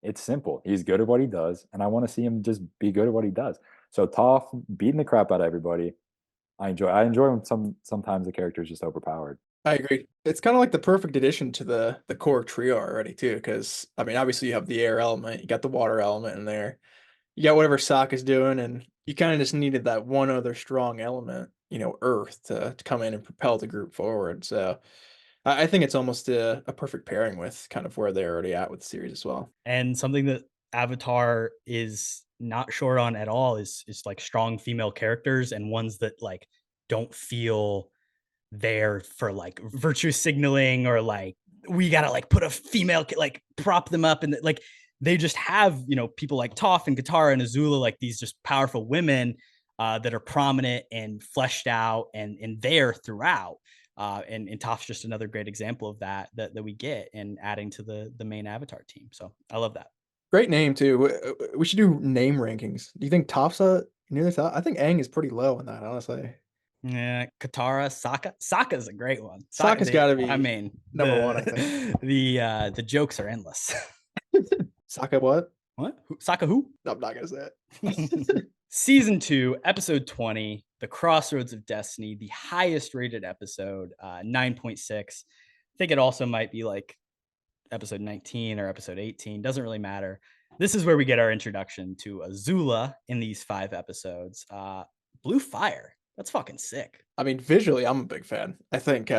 It's simple. He's good at what he does, and I want to see him just be good at what he does. So Toph beating the crap out of everybody, I enjoy when sometimes the character is just overpowered. I agree. It's kind of like the perfect addition to the core trio already too, because I mean, obviously you have the air element, you got the water element in there, you got whatever Sokka's doing, and you kind of just needed that one other strong element, Earth, to come in and propel the group forward. So I think it's almost a perfect pairing with kind of where they're already at with the series as well. And something that Avatar is not short on at all is like strong female characters, and ones that like don't feel there for like virtue signaling, or like we gotta like put a female like prop them up, and like they just have people like Toph and Katara and Azula, like these just powerful women that are prominent and fleshed out and there throughout. And Toph's just another great example of that we get in adding to the main Avatar team. So I love that. Great name too. We should do name rankings. Do you think Toph's near the top? I think Aang is pretty low on that, honestly. Yeah, Katara, Sokka's a great one. Sokka's got to be. I mean, number one, I think. The jokes are endless. Sokka what? What? Sokka who? No, I'm not gonna say it. Season 2, episode 20, The Crossroads of Destiny, the highest rated episode, 9.6. I think it also might be like episode 19 or episode 18. Doesn't really matter. This is where we get our introduction to Azula in these 5 episodes. Blue fire. That's fucking sick. I mean, visually, I'm a big fan. I think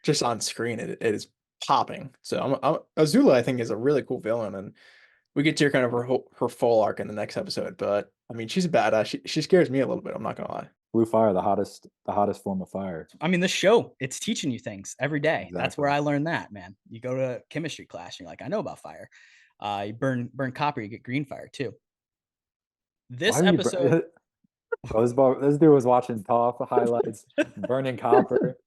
just on screen, it is popping. So Azula, I think, is a really cool villain, and we get to hear kind of her full arc in the next episode. But I mean, she's a badass. She scares me a little bit. I'm not gonna lie. Blue fire, the hottest form of fire. I mean, this show, it's teaching you things every day. Exactly. That's where I learned that, man. You go to chemistry class, and you're like, I know about fire. You burn copper, you get green fire too. This episode. This dude was watching Toph highlights, burning copper.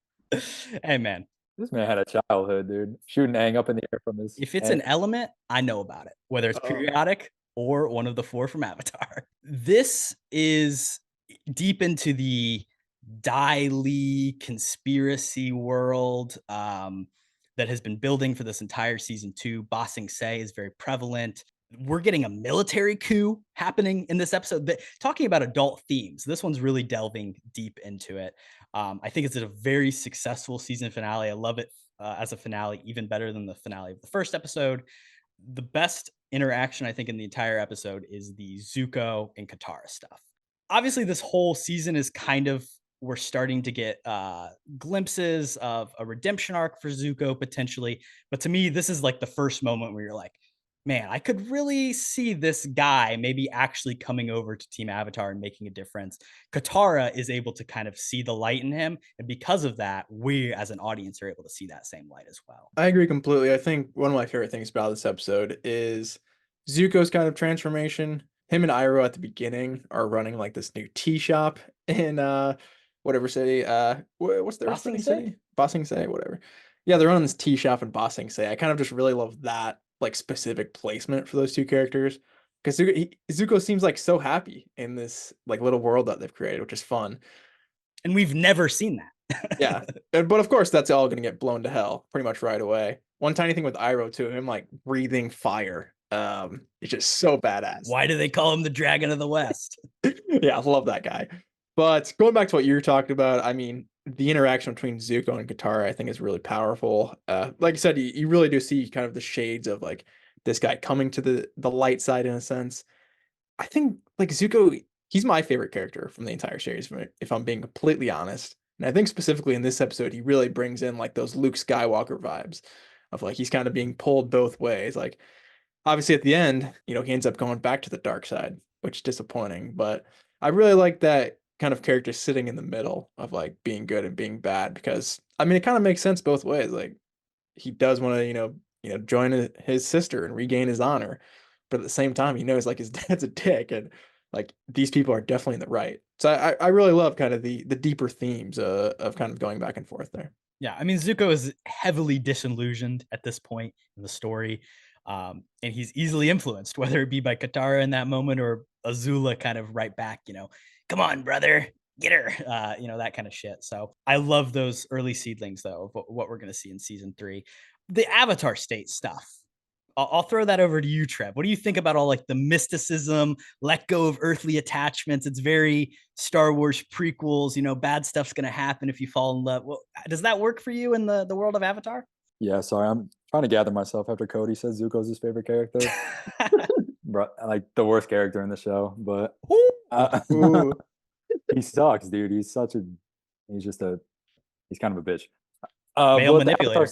Hey, man. This man had a childhood, dude. Shooting Aang up in the air from his. If it's an element, I know about it, whether it's periodic or one of the 4 from Avatar. This is deep into the Dai Li conspiracy world that has been building for this entire season 2. Ba Sing Se is very prevalent. We're getting a military coup happening in this episode. Talking about adult themes, this one's really delving deep into it. I think it's a very successful season finale. I love it as a finale, even better than the finale of the first episode. The best interaction, I think, in the entire episode is the Zuko and Katara stuff. Obviously, this whole season is kind of, we're starting to get glimpses of a redemption arc for Zuko potentially. But to me, this is like the first moment where you're like, man, I could really see this guy maybe actually coming over to Team Avatar and making a difference. Katara is able to kind of see the light in him. And because of that, we as an audience are able to see that same light as well. I agree completely. I think one of my favorite things about this episode is Zuko's kind of transformation. Him and Iroh at the beginning are running like this new tea shop in whatever city. What's the Ba Sing Se? city? Ba Sing Se, whatever. Yeah, they're running this tea shop in Ba Sing Se. I kind of just really love that like specific placement for those 2 characters, because Zuko seems like so happy in this like little world that they've created, which is fun. And we've never seen that. Yeah, but of course that's all going to get blown to hell pretty much right away. One tiny thing with Iroh too, him like breathing fire. It's just so badass. Why do they call him the Dragon of the West? Yeah, I love that guy. But going back to what you were talking about, I mean, the interaction between Zuko and Katara, I think, is really powerful. Like I said, you really do see kind of the shades of like this guy coming to the light side in a sense. I think like Zuko, he's my favorite character from the entire series, if I'm being completely honest. And I think specifically in this episode, he really brings in like those Luke Skywalker vibes of like he's kind of being pulled both ways. Like obviously at the end, he ends up going back to the dark side, which is disappointing. But I really like that kind of character sitting in the middle of like being good and being bad because I mean it kind of makes sense both ways. Like he does want to, join his sister and regain his honor, but at the same time, he knows like his dad's a dick and like these people are definitely in the right. So I really love kind of the deeper themes of kind of going back and forth there. Yeah, I mean, Zuko is heavily disillusioned at this point in the story. And he's easily influenced, whether it be by Katara in that moment or Azula kind of right back, come on, brother, get her, that kind of shit. So I love those early seedlings, though, of what we're going to see in season 3. The Avatar state stuff. I'll throw that over to you, Trev. What do you think about all like the mysticism, let go of earthly attachments? It's very Star Wars prequels, bad stuff's going to happen if you fall in love. Well, does that work for you in the world of Avatar? Yeah, sorry, I'm trying to gather myself after Cody says Zuko's his favorite character. Bro, like the worst character in the show, but he sucks, dude. He's kind of a bitch. Male but manipulator.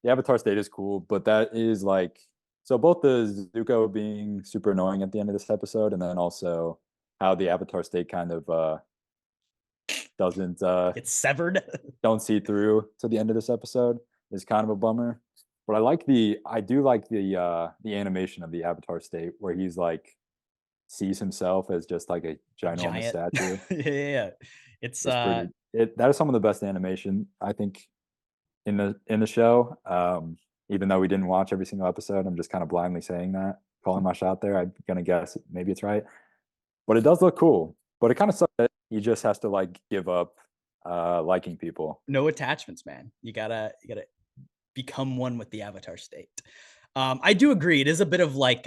The Avatar state is cool, but that is like, so both the Zuko being super annoying at the end of this episode, and then also how the Avatar state kind of doesn't it's severed. Don't see through to the end of this episode is kind of a bummer. But I do like the animation of the Avatar state where he's like sees himself as just like a ginormous statue. Yeah. It's that is some of the best animation, I think, in the show. Even though we didn't watch every single episode, I'm just kind of blindly saying that, calling my shot there. I'm gonna guess maybe it's right, but it does look cool. But it kind of sucks that he just has to like give up liking people. No attachments, man. You gotta become one with the Avatar state. I do agree. It is a bit of like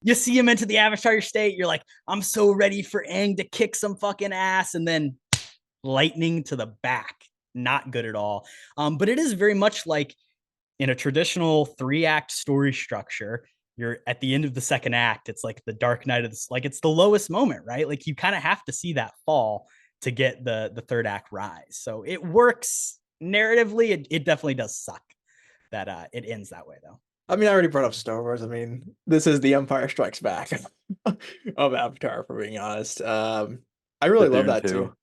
you see him into the Avatar state, you're like, I'm so ready for Aang to kick some fucking ass, and then lightning to the back. Not good at all. But it is very much like in a traditional 3-act story structure. You're at the end of the second act. It's like the dark night of this, like it's the lowest moment, right? Like you kind of have to see that fall to get the third act rise. So it works narratively. It definitely does suck that it ends that way, though. I mean, I already brought up Star Wars. I mean, this is the Empire Strikes Back of Avatar, for being honest. I really love that too.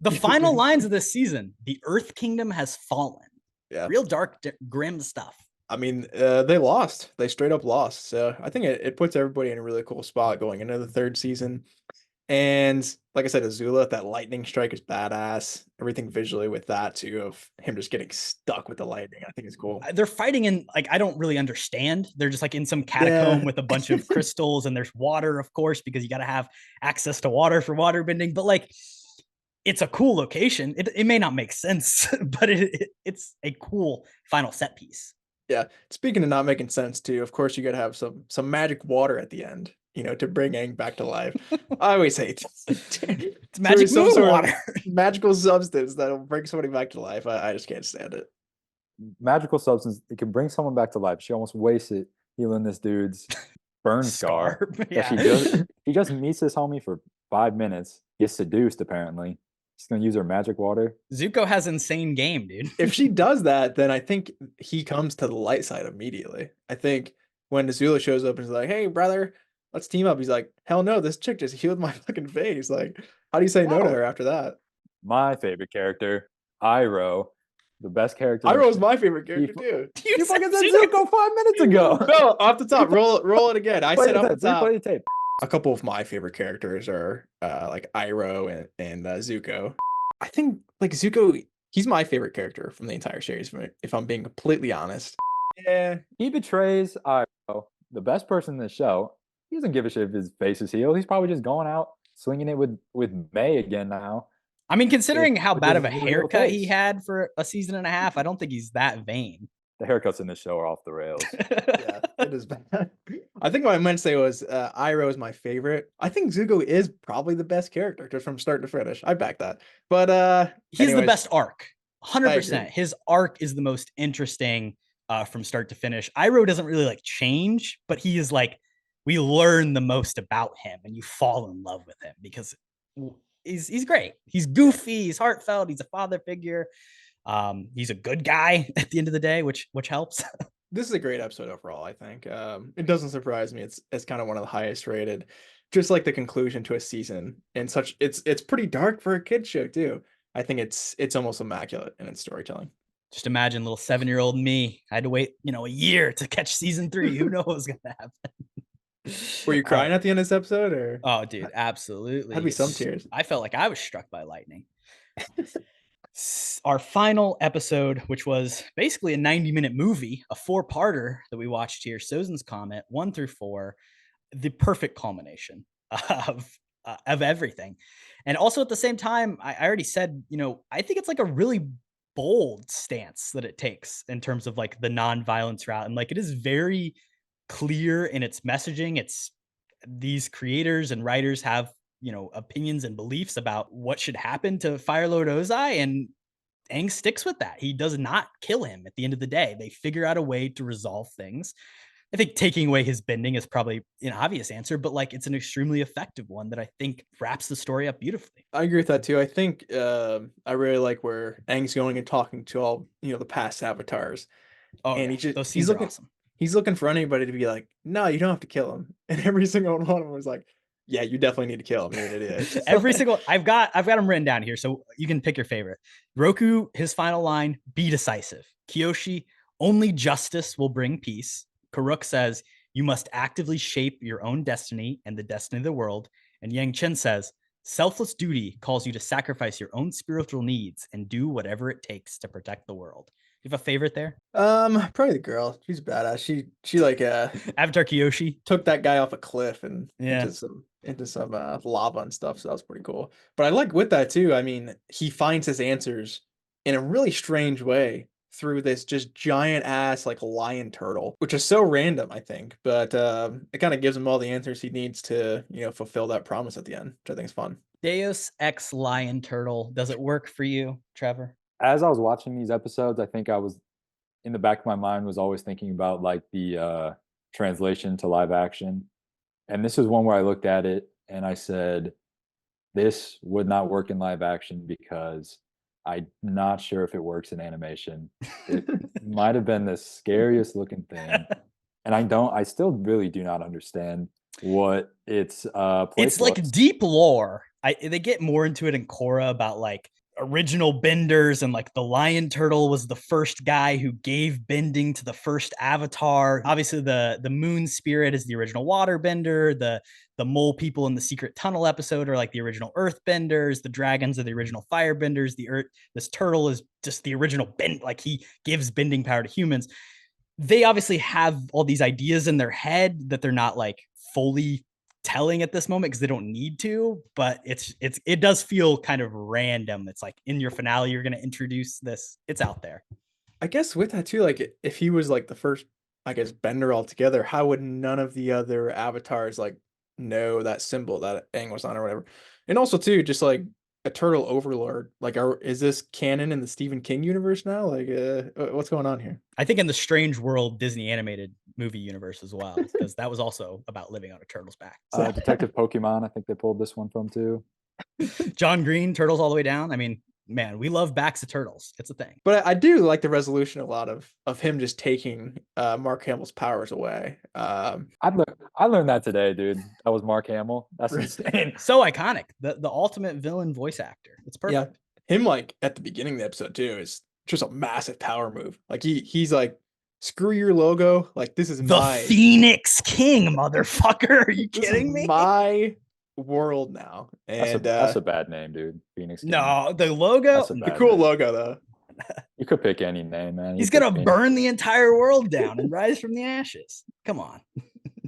The final lines of this season: the Earth Kingdom has fallen. Yeah, real dark, grim stuff. I mean, they lost. They straight up lost. So I think it puts everybody in a really cool spot going into the third season. And like I said, Azula, that lightning strike is badass. Everything visually with that too, of him just getting stuck with the lightning, I think is cool. They're fighting in like, I don't really understand. They're just like in some catacomb with a bunch of crystals, and there's water, of course, because you got to have access to water for water bending. But like, it's a cool location. It may not make sense, but it's a cool final set piece. Yeah. Speaking of not making sense too, of course you got to have some magic water at the end, to bring Aang back to life. I always hate it's magic moon water. Magical substance that'll bring somebody back to life. I just can't stand it. Magical substance, it can bring someone back to life. She almost wasted healing this dude's burn scar. Yeah. He just meets this homie for 5 minutes, gets seduced apparently. She's gonna use her magic water. Zuko has insane game, dude. If she does that, then I think he comes to the light side immediately. I think when Azula shows up and is like, "Hey, brother, let's team up," he's like, "Hell no, this chick just healed my fucking face." Like, how do you say no to her after that? My favorite character, Iroh, the best character. Iroh's my favorite character too. You fucking said Zuko 5 minutes ago. No, off the top, roll it again. I said off the top. Play the tape. A couple of my favorite characters are like Iroh and Zuko. I think like Zuko, he's my favorite character from the entire series, if I'm being completely honest. Yeah. He betrays Iroh, the best person in the show. He doesn't give a shit if his face is healed. He's probably just going out swinging it with May again now. I mean, considering how bad of a haircut he had for a season and a half, I don't think he's that vain. The haircuts in this show are off the rails. Yeah, it as bad. I think what I meant to say was Iroh is my favorite. I think Zuko is probably the best character just from start to finish. I back that. But he's the anyways, best arc. I agree. 100%. His arc is the most interesting from start to finish. Iroh doesn't really like change, but he is like, we learn the most about him and you fall in love with him because he's great. He's goofy, he's heartfelt, he's a father figure. He's a good guy at the end of the day, which helps. This is a great episode overall, I think. It doesn't surprise me. It's kind of one of the highest rated. Just like the conclusion to a season and such. It's pretty dark for a kid show too. I think it's almost immaculate in its storytelling. Just imagine little 7-year-old me. I had to wait, a year to catch season 3. Who knows what's gonna happen? Were you crying at the end of this episode, or? Oh, dude, absolutely. Had to be some tears. I felt like I was struck by lightning. Our final episode, which was basically a 90-minute movie, a 4-parter that we watched here, Sozin's Comet, 1 through 4, the perfect culmination of everything. And also at the same time, I already said, I think it's like a really bold stance that it takes in terms of like the non-violence route. And like, it is very clear in its messaging. It's these creators and writers have, opinions and beliefs about what should happen to Fire Lord Ozai, and Aang sticks with that. He does not kill him at the end of the day. They figure out a way to resolve things. I think taking away his bending is probably an obvious answer, but like it's an extremely effective one that I think wraps the story up beautifully. I agree with that too. I think I really like where Aang's going and talking to all the past avatars. Oh, and yeah. those scenes are awesome. He's looking for anybody to be like, no, you don't have to kill him. And every single one of them was like, yeah, you definitely need to kill him. You're an idiot. Every single I've got them written down here, so you can pick your favorite. Roku, his final line: be decisive. Kyoshi, only justice will bring peace. Karuk says, you must actively shape your own destiny and the destiny of the world. And Yang Chen says, selfless duty calls you to sacrifice your own spiritual needs and do whatever it takes to protect the world. You have a favorite there? Probably the girl. She's badass. She like Avatar Kyoshi took that guy off a cliff and yeah. into some lava and stuff. So that was pretty cool. But I like with that too. I mean, he finds his answers in a really strange way through this just giant ass like lion turtle, which is so random, I think. But it kind of gives him all the answers he needs to, fulfill that promise at the end, which I think is fun. Deus Ex Lion Turtle. Does it work for you, Trevor? As I was watching these episodes, I think I was in the back of my mind was always thinking about like the translation to live action. And this is one where I looked at it and I said, this would not work in live action because I'm not sure if it works in animation. It might have been the scariest looking thing. And I still really do not understand what its place it's like was. Deep lore. They get more into it in Korra about like original benders, and like the lion turtle was the first guy who gave bending to the first avatar. Obviously the moon spirit is the original water bender. The mole people in the secret tunnel episode are like the original earth benders. The dragons are the original fire benders. This turtle is just the original bend, like he gives bending power to humans. They obviously have all these ideas in their head that they're not like fully telling at this moment because they don't need to, but it does feel kind of random. It's like in your finale you're going to introduce this. It's out there. I guess with that too, like if he was like the first, I guess, bender altogether, how would none of the other avatars like know that symbol that Aang was on or whatever? And also too, just like a turtle overlord, like is this canon in the Stephen King universe now? Like what's going on here? I think in the Strange World Disney animated movie universe as well, because that was also about living on a turtle's back. Detective Pokemon, I think they pulled this one from too. John Green, Turtles All the Way Down. I mean, man, we love backs of turtles. It's a thing. But I do like the resolution a lot of him just taking Mark Hamill's powers away. I learned that today, dude. That was Mark Hamill. That's insane. So iconic. The ultimate villain voice actor. It's perfect. Yeah, him like at the beginning of the episode too is just a massive power move. Like he's like, screw your logo. Like this is the Phoenix King, motherfucker. Are you kidding me? My world now. And that's a bad name, dude. Phoenix King. No, the logo, the cool name. Logo though. You could pick any name, man. He's gonna burn the entire world down and rise from the ashes. Come on.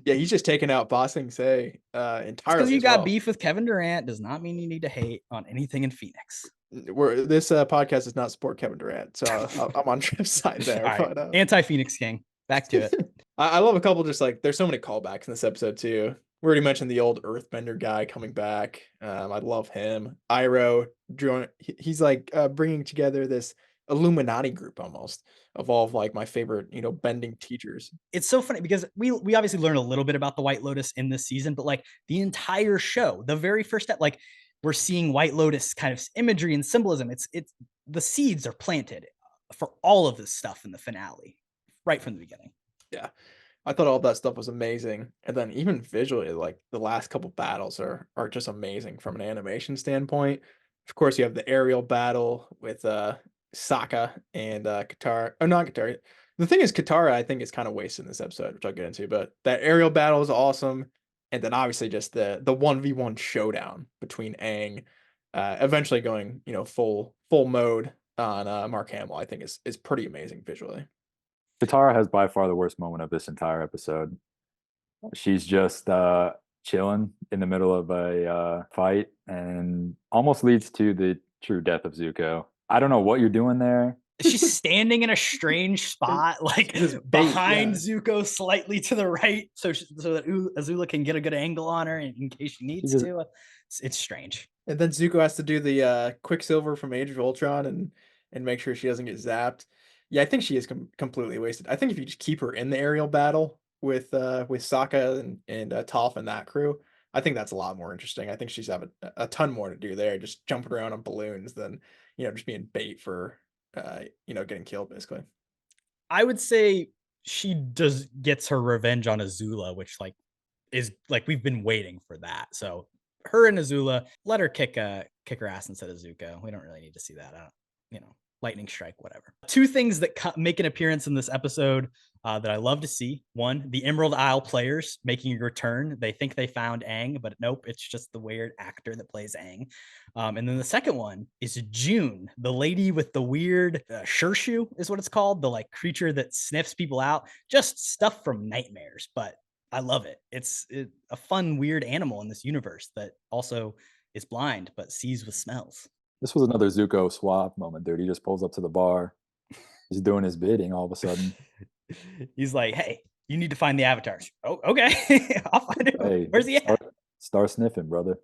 Yeah, he's just taking out Ba Sing Se entirely. Because you got beef with Kevin Durant does not mean you need to hate on anything in Phoenix. This podcast does not support Kevin Durant, so I'm on Trev's side there. Right. Anti-Phoenix King. Back to it. I love a couple just like there's so many callbacks in this episode too. We already mentioned the old Earthbender guy coming back. I love him. Iroh, he's like bringing together this Illuminati group almost of all of like my favorite, bending teachers. It's so funny because we obviously learned a little bit about the White Lotus in this season, but like the entire show, the very first step, like we're seeing White Lotus kind of imagery and symbolism. It's the seeds are planted for all of this stuff in the finale, right from the beginning. Yeah. I thought all that stuff was amazing. And then even visually, like the last couple battles are just amazing from an animation standpoint. Of course, you have the aerial battle with Sokka and Katara. Oh, not Katara. The thing is, Katara, I think, is kind of wasted in this episode, which I'll get into. But that aerial battle is awesome. And then obviously just the 1v1 showdown between Aang, eventually going, full mode on Mark Hamill, I think is pretty amazing visually. Katara has by far the worst moment of this entire episode. She's just chilling in the middle of a fight and almost leads to the true death of Zuko. I don't know what you're doing there. She's standing in a strange spot, like behind Zuko, slightly to the right, so that Azula can get a good angle on her in case she needs to. It's strange. And then Zuko has to do the Quicksilver from Age of Ultron and make sure she doesn't get zapped. Yeah, I think she is completely wasted. I think if you just keep her in the aerial battle with Sokka and Toph and that crew, I think that's a lot more interesting. I think she's have a ton more to do there, just jumping around on balloons than just being bait for getting killed basically. I would say she gets her revenge on Azula, which is we've been waiting for that. So her and Azula, let her kick her ass instead of Zuko. We don't really need to see that. Lightning strike, whatever. Two things that make an appearance in this episode that I love to see. One, the Emerald Isle players making a return. They think they found Aang, but nope, it's just the weird actor that plays Aang. And then the second one is June, the lady with the weird Shirshu is what it's called, the creature that sniffs people out. Just stuff from nightmares, but I love it. It's a fun, weird animal in this universe that also is blind but sees with smells. This was another Zuko swap moment, dude. He just pulls up to the bar. He's doing his bidding all of a sudden. He's like, hey, you need to find the avatars. Oh, okay. I'll find him. Hey, where's he at? Start sniffing, brother.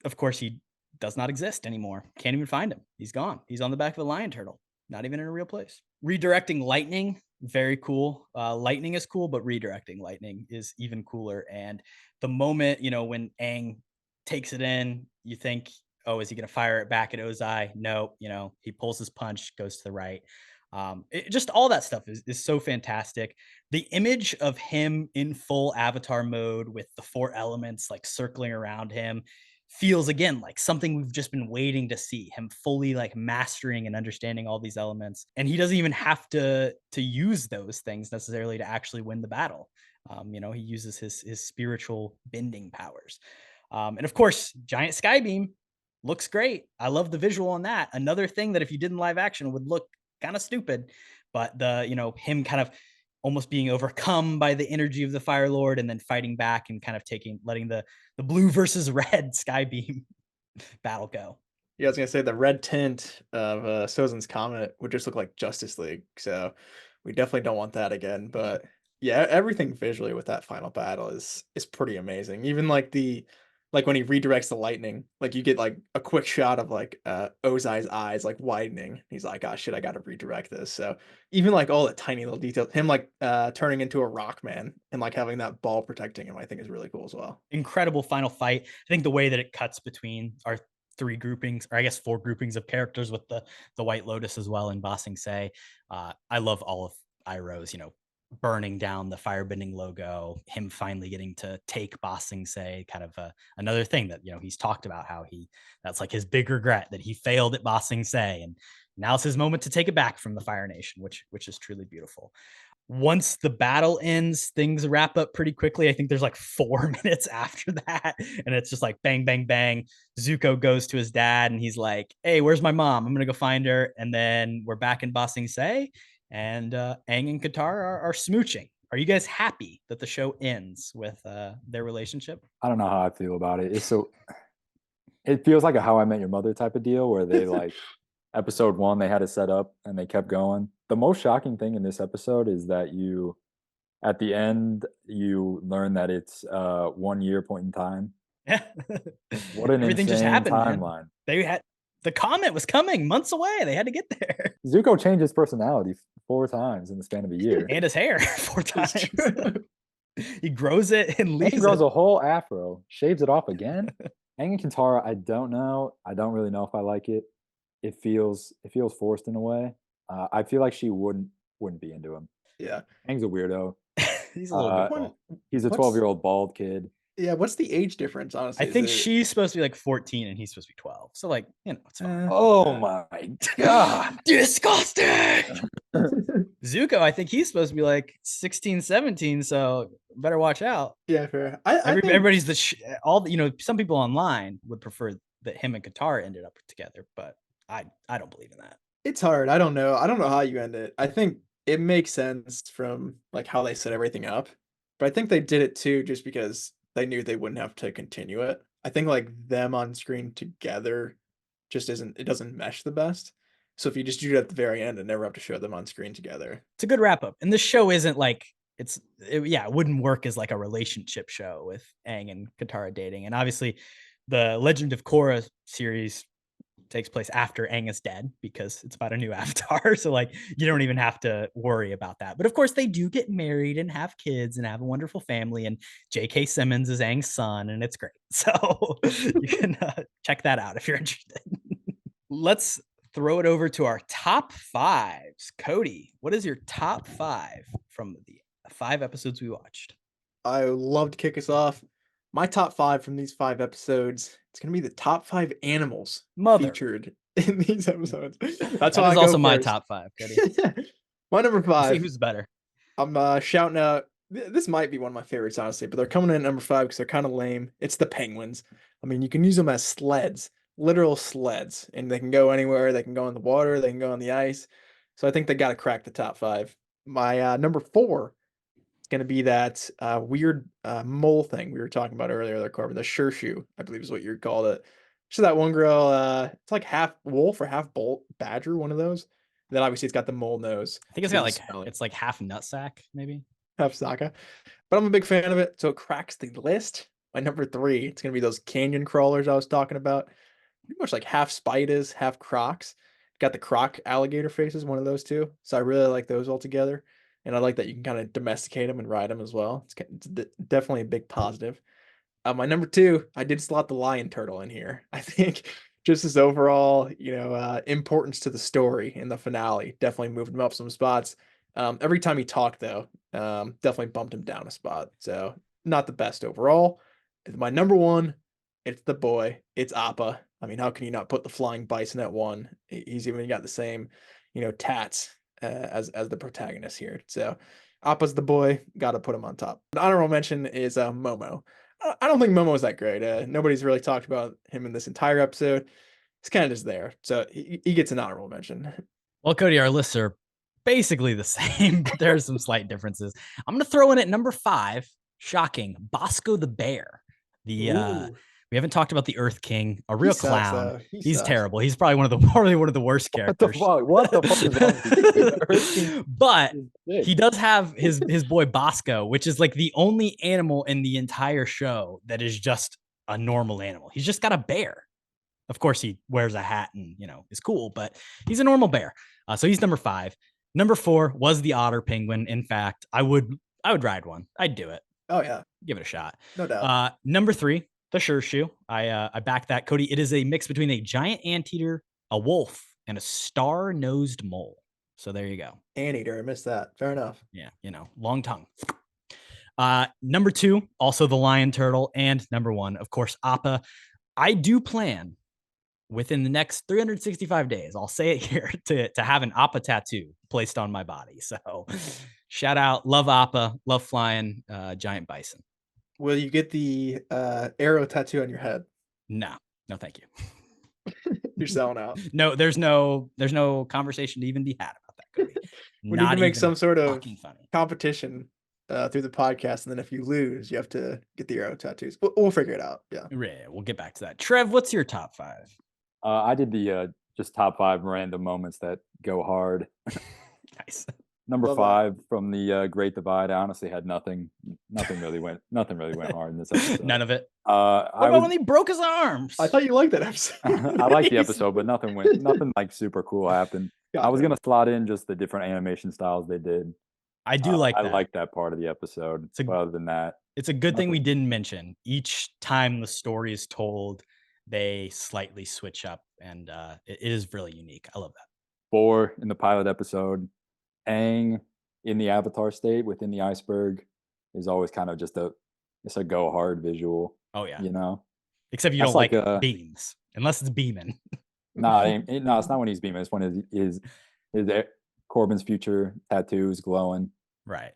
Of course, he does not exist anymore. Can't even find him. He's gone. He's on the back of a lion turtle. Not even in a real place. Redirecting lightning, very cool. Lightning is cool, but redirecting lightning is even cooler. And the moment, when Aang takes it in, you think, oh, is he going to fire it back at Ozai? No, he pulls his punch, goes to the right. Just all that stuff is so fantastic. The image of him in full avatar mode with the four elements circling around him feels again like something we've just been waiting to see, him fully mastering and understanding all these elements. And he doesn't even have to use those things necessarily to actually win the battle. He uses his spiritual bending powers. And of course, giant skybeam looks great. I love the visual on that. Another thing that if you did in live action would look kind of stupid, but him kind of almost being overcome by the energy of the Fire Lord and then fighting back and kind of letting the blue versus red skybeam battle go. Yeah, I was gonna say the red tint of Sozin's Comet would just look like Justice League, so we definitely don't want that again. But yeah, everything visually with that final battle is pretty amazing. Even when he redirects the lightning, you get a quick shot of Ozai's eyes widening. He's like, oh shit, I gotta redirect this. So even all the tiny little details, him turning into a rock man and having that ball protecting him, I think is really cool as well. Incredible final fight. I think the way that it cuts between our three groupings, or I guess four groupings of characters with the White Lotus as well in Ba Sing Se. I love all of Iroh's, burning down the firebending logo, him finally getting to take Ba Sing Se, kind of another thing that he's talked about how that's his big regret that he failed at Ba Sing Se, and now it's his moment to take it back from the Fire Nation, which is truly beautiful. Once the battle ends, things wrap up pretty quickly. I think there's 4 minutes after that, and it's just bang, bang, bang. Zuko goes to his dad, and he's like, "Hey, where's my mom? I'm gonna go find her." And then we're back in Ba Sing Se, and Aang and Katara are smooching. Are you guys happy that the show ends with their relationship? I don't know how I feel about it. It feels like a How I Met Your Mother type of deal where they episode 1, they had it set up and they kept going. The most shocking thing in this episode is that at the end, you learn that it's 1 year point in time. Yeah. What an Everything just insane happened, man. timeline. They had the comet was coming months away. They had to get there. Zuko changed his personality 4 times in the span of a year. And his hair 4 It's times. true. He grows it and And leaves he grows it. a whole afro, shaves it off again. Aang and Katara, I don't know. I don't really know if I like it. It feels forced in a way. I feel like she wouldn't be into him. Yeah. Aang's a weirdo. He's a little Uh, goofball. He's a What's- 12-year-old bald kid. Yeah, what's the age difference, honestly? I think Is it- she's supposed to be like 14 and he's supposed to be 12. So like, it's fine. Oh my god. Disgusting. Zuko, I think he's supposed to be like 16, 17, so better watch out. Yeah, fair. I think- Everybody's some people online would prefer that him and Katara ended up together, but I don't believe in that. It's hard. I don't know. I don't know how you end it. I think it makes sense from like how they set everything up, but I think they did it too just because they knew they wouldn't have to continue it. I think like them on screen together just doesn't mesh the best. So if you just do it at the very end and never have to show them on screen together. It's a good wrap up. And this show isn't like it wouldn't work as like a relationship show with Aang and Katara dating. And obviously the Legend of Korra series takes place after Aang is dead because it's about a new avatar. So like you don't even have to worry about that. But of course they do get married and have kids and have a wonderful family. And J.K. Simmons is Aang's son and it's great. So you can check that out if you're interested. Let's throw it over to our top 5s. Kody, what is your top 5 from the 5 episodes we watched? I would love to kick us off. My top 5 from these 5 episodes, it's gonna be the top 5 animals featured in these episodes. That's why That is I also go my first. top 5, Kody. My number Let's 5. see who's better. I'm shouting out. This might be one of my favorites, honestly, but they're coming in at number 5 because they're kind of lame. It's the penguins. I mean, you can use them as sleds, literal sleds, and they can go anywhere. They can go in the water. They can go on the ice. So I think they got to crack the top 5. My number 4 is going to be that weird mole thing we were talking about earlier, there, Corbin. The Shershu, I believe is what you called it. So that one girl, it's like half wolf or half badger, one of those. Then obviously it's got the mole nose. I think it's so got you like smell it. it's like half nutsack, maybe. Half Sokka. But I'm a big fan of it, so it cracks the list. My number 3, it's gonna be those canyon crawlers I was talking about. Pretty much like half spiders, half crocs. Got the croc alligator faces, one of those two. So I really like those all together. And I like that you can kind of domesticate them and ride them as well. It's definitely a big positive. My number 2, I did slot the lion turtle in here. I think just his overall, importance to the story in the finale definitely moved him up some spots. Every time he talked, though, definitely bumped him down a spot. So not the best overall. My number 1, it's the boy. It's Appa. I mean, how can you not put the flying bison at 1? He's even got the same, tats as the protagonist here. So Appa's the boy. Got to put him on top. The honorable mention is Momo. I don't think Momo is that great. Nobody's really talked about him in this entire episode. He's kind of just there. So he gets an honorable mention. Well, Kody, our lists are basically the same, but there are some slight differences. I'm going to throw in at number 5, shocking, Bosco the bear. Ooh. We haven't talked about the Earth King, a real sucks, clown. though. He He's sucks. terrible. He's probably one of the worst characters. What the fuck is wrong with you? Earth King But is sick. he does have his boy Bosco, which is like the only animal in the entire show that is just a normal animal. He's just got a bear. Of course, he wears a hat and is cool, but he's a normal bear. So he's number 5. Number 4 was the otter penguin. In fact, I would ride one. I'd do it. Oh yeah, Give it a shot. no doubt. Number 3, the Shershu. I back that, Kody. It is a mix between a giant anteater, a wolf, and a star-nosed mole. So there you go. Anteater, I missed that. Fair enough. Yeah, long tongue. Number 2, also the lion turtle, and number 1, of course, Appa. I do plan within the next 365 days, I'll say it here, to have an Appa tattoo placed on my body. So shout out, love Appa, love flying giant bison. Will you get the arrow tattoo on your head? No, thank you. You're selling out. No, there's no conversation to even be had about that, Kody. We need to make some sort of fucking funny competition through the podcast, and then if you lose, you have to get the arrow tattoos. We'll figure it out. Yeah. Yeah, we'll get back to that. Trev, what's your top 5? I did the just top 5 random moments that go hard. Nice. Number Love that. 5 from the Great Divide. I honestly had nothing really went hard in this episode. None of it. I What about would when he broke his arms? I thought you liked that episode. I like the episode, but nothing like super cool happened. I was Got it. gonna slot in just the different animation styles they did. I do like I that. like that part of the episode. It's a- But other than that, It's a good thing we nothing. didn't mention. Each time the story is told, they slightly switch up, and it is really unique. I love that. 4 in the pilot episode, Aang in the Avatar state within the iceberg is always kind of just it's a go hard visual. Oh yeah. You know, Except you that's don't like like a- beams, unless it's beaming. no, no, it's not when he's beaming. It's when his Corbin's future tattoos glowing. Right.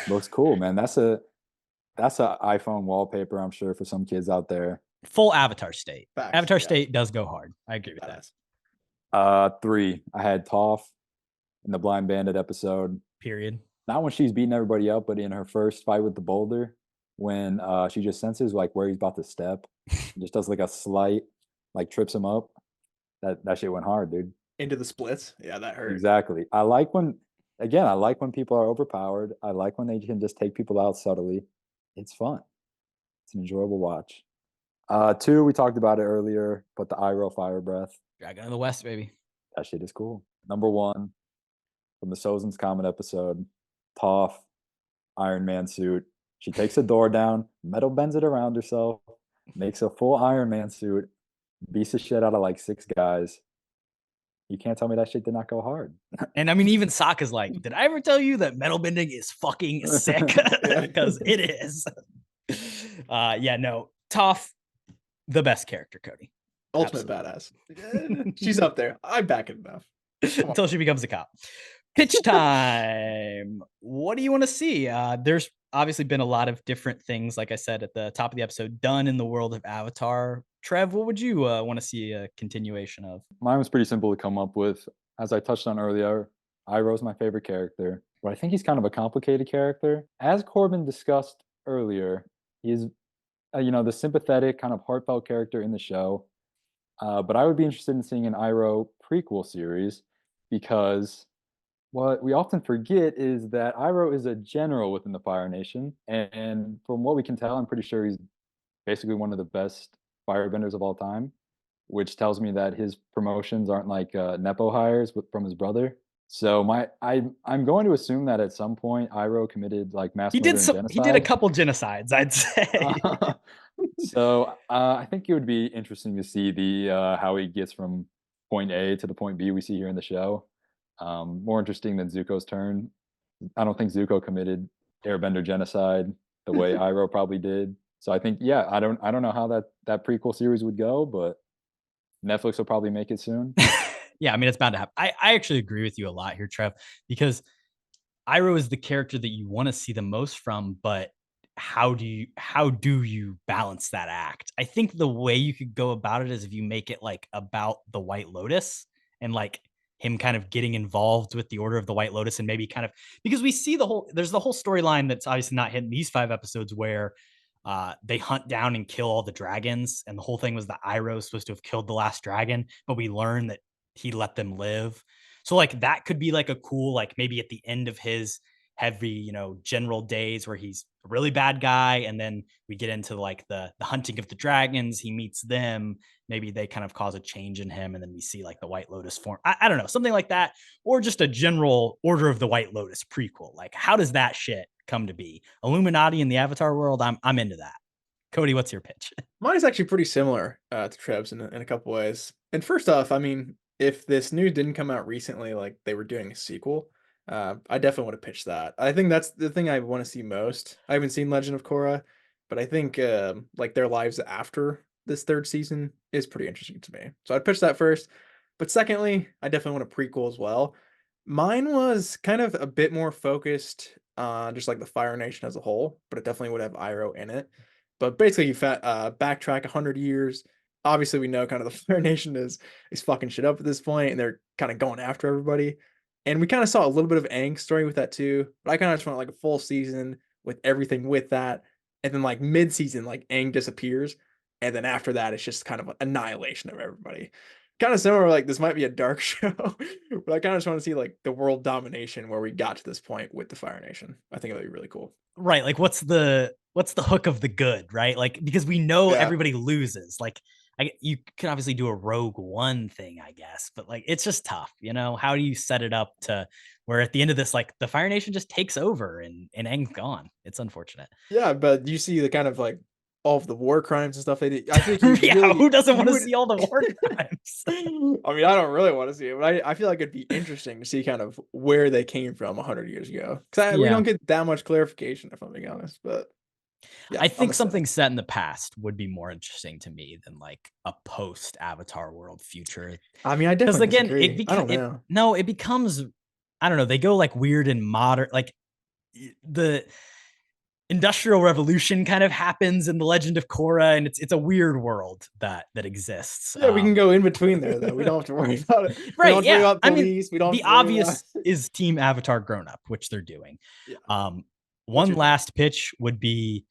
Looks cool, man. That's a iPhone wallpaper, I'm sure, for some kids out there. Full Avatar state. Facts, Avatar yeah. state does go hard. I agree with that. Badass. 3, I had Toph in the Blind Bandit episode. Period. Not when she's beating everybody up, but in her first fight with the boulder, when she just senses like where he's about to step, just does like a slight, like trips him up. That shit went hard, dude. Into the splits. Yeah, that hurt. Exactly. I like when people are overpowered. I like when they can just take people out subtly. It's fun. It's an enjoyable watch. 2, we talked about it earlier, but the Iroh fire breath, Dragon of the West, baby. that shit is cool. Number 1 from the Sozin's Comet episode, Toph, Iron Man suit. She takes a door down, metal bends it around herself, makes a full Iron Man suit, beats the shit out of like 6 guys. You can't tell me that shit did not go hard. And I mean, even Sokka's like, did I ever tell you that metal bending is fucking sick? Because it is. Yeah, no. Toph, the best character, Cody. Ultimate badass. She's up there. I back it enough. Until she becomes a cop. Pitch time. What do you want to see? There's obviously been a lot of different things, like I said at the top of the episode, done in the world of Avatar. Trev, what would you want to see a continuation of? Mine was pretty simple to come up with. As I touched on earlier, Iroh's my favorite character, but I think he's kind of a complicated character. As Korbin discussed earlier, he's the sympathetic, kind of heartfelt character in the show. But I would be interested in seeing an Iroh prequel series, because what we often forget is that Iroh is a general within the Fire Nation, and from what we can tell, I'm pretty sure he's basically one of the best firebenders of all time, which tells me that his promotions aren't like nepo hires from his brother. So I'm going to assume that at some point Iroh committed like mass murder and genocide. He did a couple genocides, I'd say. So I think it would be interesting to see the how he gets from point A to the point B we see here in the show. More interesting than Zuko's turn. I don't think Zuko committed airbender genocide the way Iroh probably did. So I think, yeah, I don't know how that prequel series would go, but Netflix will probably make it soon. Yeah, I mean, it's bound to happen. I actually agree with you a lot here, Trev, because Iroh is the character that you want to see the most from, but how do you balance that act? I think the way you could go about it is if you make it like about the White Lotus and like him kind of getting involved with the Order of the White Lotus, and maybe kind of, because we see there's the whole storyline that's obviously not hit in these 5 episodes where they hunt down and kill all the dragons, and the whole thing was that Iroh was supposed to have killed the last dragon, but we learn that he let them live. So like that could be like a cool, like maybe at the end of his heavy, general days where he's a really bad guy, and then we get into like the hunting of the dragons, he meets them, maybe they kind of cause a change in him, and then we see like the White Lotus form. I don't know, something like that, or just a general Order of the White Lotus prequel. Like, how does that shit come to be? Illuminati in the Avatar world, I'm into that. Cody, what's your pitch? Mine is actually pretty similar to Trev's in a couple ways. And first off, I mean, if this news didn't come out recently, like they were doing a sequel, I definitely want to pitch that. I think that's the thing I want to see most. I haven't seen Legend of Korra, but I think like their lives after this 3rd season is pretty interesting to me. So I'd pitch that first. But secondly, I definitely want a prequel as well. Mine was kind of a bit more focused on just like the Fire Nation as a whole, but it definitely would have Iroh in it. But basically, you backtrack 100 years. Obviously, we know kind of the Fire Nation is fucking shit up at this point, and they're kind of going after everybody. And we kind of saw a little bit of Aang's story with that too. But I kind of just want like a full season with everything with that. And then like mid-season, like Aang disappears. And then after that, it's just kind of annihilation of everybody. kind of similar. Like this might be a dark show, but I kind of just want to see like the world domination where we got to this point with the Fire Nation. I think it'll be really cool. Right. Like what's the hook of the good, right? Like, because we know everybody loses. Like you can obviously do a Rogue One thing, I guess, but like it's just tough, how do you set it up to where at the end of this, like the Fire Nation just takes over and Aang's gone? It's unfortunate. Yeah, but you see the kind of like all of the war crimes and stuff they did. I think who doesn't want to see all the war crimes? I mean, I don't really want to see it, but I feel like it'd be interesting to see kind of where they came from 100 years ago. Because we don't get that much clarification, if I'm being honest. But yeah, I think something set in the past would be more interesting to me than like a post Avatar world future. I mean, I definitely disagree. I don't know. It becomes, I don't know. They go like weird and modern, like the Industrial Revolution kind of happens in the Legend of Korra, and it's a weird world that exists. Yeah, we can go in between there though. We don't have to worry about it. Right? We don't have to worry about police. We don't. The obvious is Team Avatar grown up, which they're doing. Yeah. One last pitch would be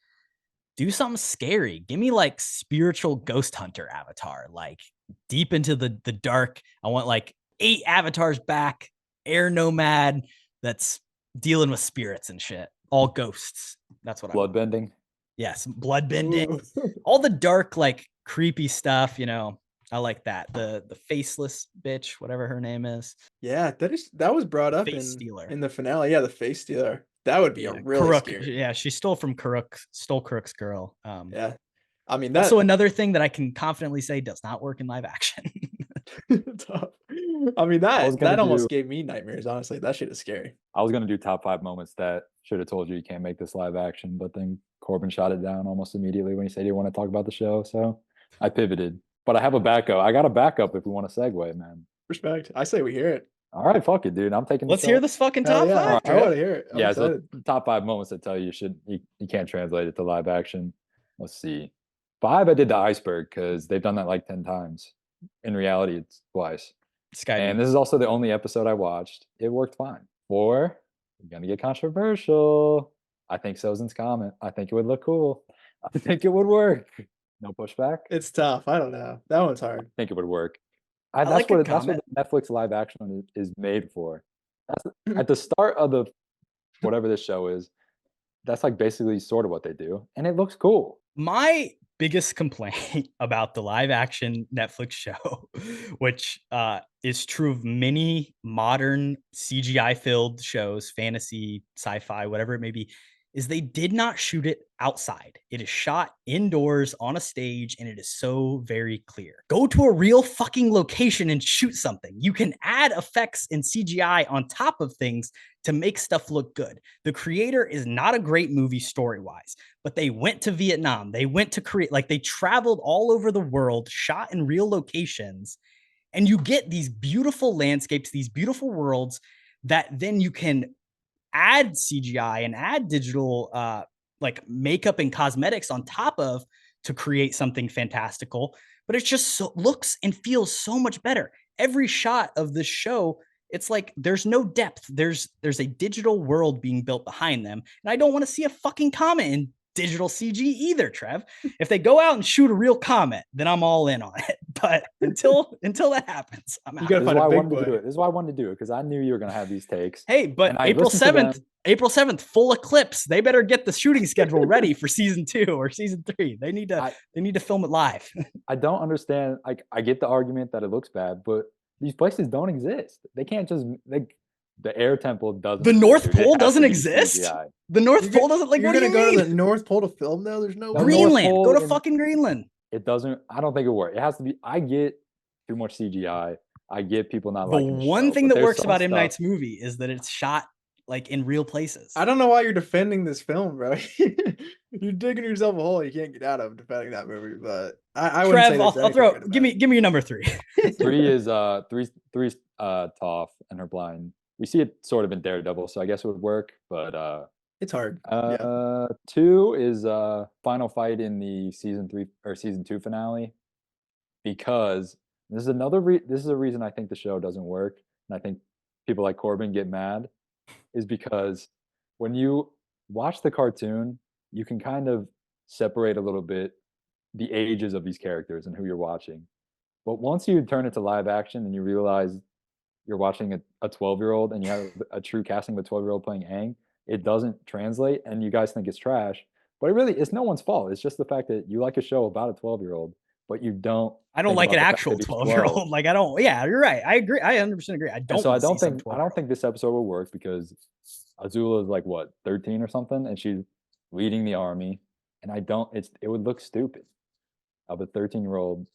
do something scary. Give me like spiritual ghost hunter Avatar, like deep into the dark. I want like 8 avatars back, air nomad that's dealing with spirits and shit. All ghosts. That's what I want. Bloodbending. Yes, bloodbending. All the dark, like creepy stuff, I like that. The faceless bitch, whatever her name is. Yeah, that was brought up in the finale. Yeah, the face stealer. That would be a really scary. Yeah, she stole from Kuruk's girl. Yeah. I mean, that's also another thing that I can confidently say does not work in live action. I mean, that almost gave me nightmares, honestly. That shit is scary. I was gonna do top 5 moments that should have told you can't make this live action, but then Korbin shot it down almost immediately when he said he didn't want to talk about the show. So I pivoted. But I have a backup. I got a backup if we want to segue, man. Respect. I say we hear it. All right, fuck it, dude. I'm taking. Let's hear this fucking top 5. I want to hear it. I'm excited. So top 5 moments that tell you you can't translate it to live action. Let's see. 5, I did the iceberg because they've done that like 10 times. In reality, it's twice. And this is also the only episode I watched. It worked fine. 4, I'm gonna get controversial. I think Sozin's Comet. I think it would look cool. I think it would work. No pushback. It's tough. I don't know. That one's hard. I think it would work. That's what the Netflix live action is made for. That's at the start of the whatever this show is. That's like basically sort of what they do, and it looks cool. My biggest complaint about the live action Netflix show, which is true of many modern CGI filled shows, fantasy, sci-fi, whatever it may be, is they did not shoot it outside. It is shot indoors on a stage, and it is so very clear. Go to a real fucking location and shoot something. You can add effects and CGI on top of things to make stuff look good. The Creator is not a great movie story-wise, but they went to Vietnam. They went to Korea. Like, they traveled all over the world, shot in real locations, and you get these beautiful landscapes, these beautiful worlds that then you can add CGI and add digital like makeup and cosmetics on top of to create something fantastical. But it just looks and feels so much better. Every shot of this show, it's like there's no depth. There's a digital world being built behind them. And I don't want to see a fucking Comet in digital CG either, Trev. If they go out and shoot a real Comet, then I'm all in on it. But until that happens, I'm out. This is why I wanted to do it, because I knew you were going to have these takes. Hey, but April 7th, full eclipse. They better get the shooting schedule ready for season 2 or season 3. They need to film it live. I don't understand. I get the argument that it looks bad, but these places don't exist. They can't just the air temple doesn't. The North Pole doesn't exist. The North Pole doesn't. Like, you're gonna go to the North Pole to film though? There's no Greenland. Go to fucking Greenland. It doesn't. I don't think it works. It has to be. I get too much CGI. I get people not liking the one thing that works about M. Night's movie is that it's shot like in real places. I don't know why you're defending this film, bro. You're digging yourself a hole you can't get out of defending that movie. But I wouldn't say I'll throw. Give me your number 3. 3 is three's Toph and her blind. We see it sort of in Daredevil, so I guess it would work, but it's hard. 2 is final fight in the season 3 or season 2 finale, because this is a reason I think the show doesn't work, and I think people like Korbin get mad, is because when you watch the cartoon, you can kind of separate a little bit the ages of these characters and who you're watching. But once you turn it to live action and you realize you're watching a 12-year-old and you have a true casting of a 12-year-old playing Aang, it doesn't translate and you guys think it's trash. But it's no one's fault. It's just the fact that you like a show about a 12-year-old, but you don't. I don't think like an about the fact actual that he's 12-year-old. Like, I don't. Yeah, you're right. I agree. I 100% agree. I And don't. so I wanna see don't some think 12-year-old. this episode will work because Azula is like what 13 or something, and she's leading the army, and it would look stupid of a 13-year-old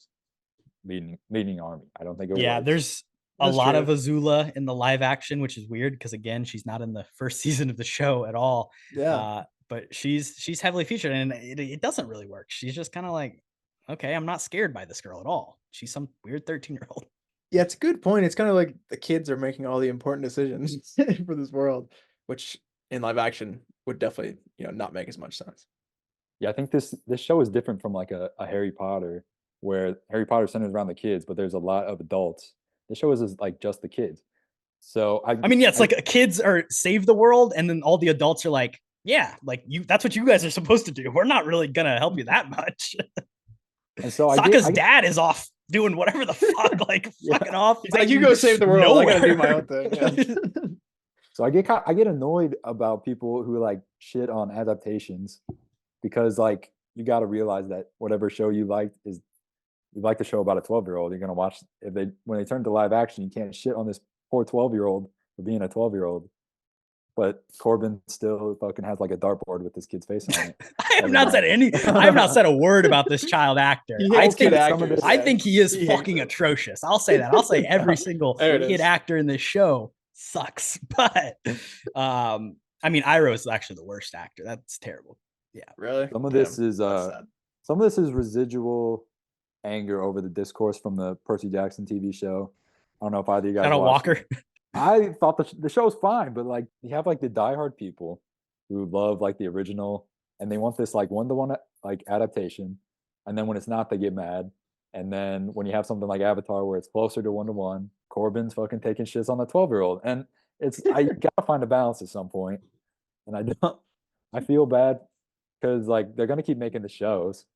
leading the army. I don't think it would Yeah, work. there's a That's lot true. of Azula in the live action, which is weird because again, she's not in the first season of the show at all. Yeah. But she's heavily featured, and it doesn't really work. She's just kind of like, okay, I'm not scared by this girl at all. She's some weird 13-year-old. Yeah, it's a good point. It's kind of like the kids are making all the important decisions for this world, which in live action would definitely, not make as much sense. Yeah, I think this show is different from like a Harry Potter, where Harry Potter centers around the kids, but there's a lot of adults. This show is like just the kids. So I mean, yeah, it's like kids are save the world, and then all the adults are like, yeah, like that's what you guys are supposed to do. We're not really gonna help you that much. and so Sokka's dad is off doing whatever the fuck, like fucking off. It's like, you go save the world. I gotta do my nowhere. own thing. Yeah. So I get annoyed about people who like shit on adaptations because like you got to realize that whatever show you like the show about a 12-year-old, you're gonna watch when they turn to live action, you can't shit on this poor 12-year-old for being a 12-year-old. But Korbin still fucking has like a dartboard with this kid's face on it. I have not said a word about this child actor. He I hates kid think, actors. I think he is He hates fucking it. atrocious. I'll say that. I'll say every single There it kid is. actor in this show sucks. But I mean, Iroh is actually the worst actor. That's terrible. Yeah. Really? Some of Damn, this is that's sad. some of this is residual anger over the discourse from the Percy Jackson TV show. I don't know if either of you guys Shout out watched Walker. it. I thought the show's fine, but like you have like the diehard people who love like the original and they want this like one-to-one like adaptation, and then when it's not, they get mad. And then when you have something like Avatar where it's closer to one-to-one, Corbin's fucking taking shits on the 12-year-old, and I gotta find a balance at some point. And I feel bad because like they're gonna keep making the shows,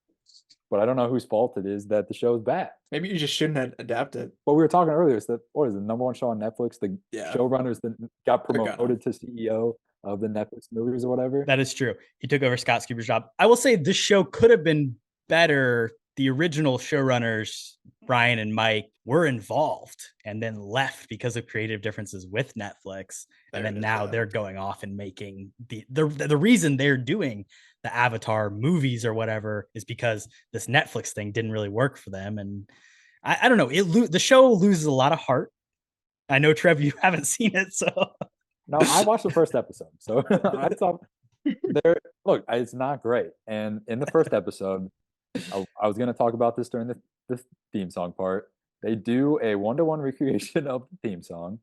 but I don't know whose fault it is that the show's bad. Maybe you just shouldn't adapt it. But we were talking earlier, it's what is the #1 show on Netflix? The Yeah. showrunners that got They're gonna. promoted to CEO of the Netflix movies or whatever. That is true. He took over Scott Skuber's job. I will say this show could have been better. The original showrunners, Brian and Mike, were involved and then left because of creative differences with Netflix. And then now they're going off and making the reason they're doing the Avatar movies or whatever is because this Netflix thing didn't really work for them. And I don't know. The show loses a lot of heart. I know, Trev, you haven't seen it, so No, I watched the first episode, so I thought look, it's not great. And in the first episode, I was going to talk about this during the theme song part. They do a one-to-one recreation of the theme song,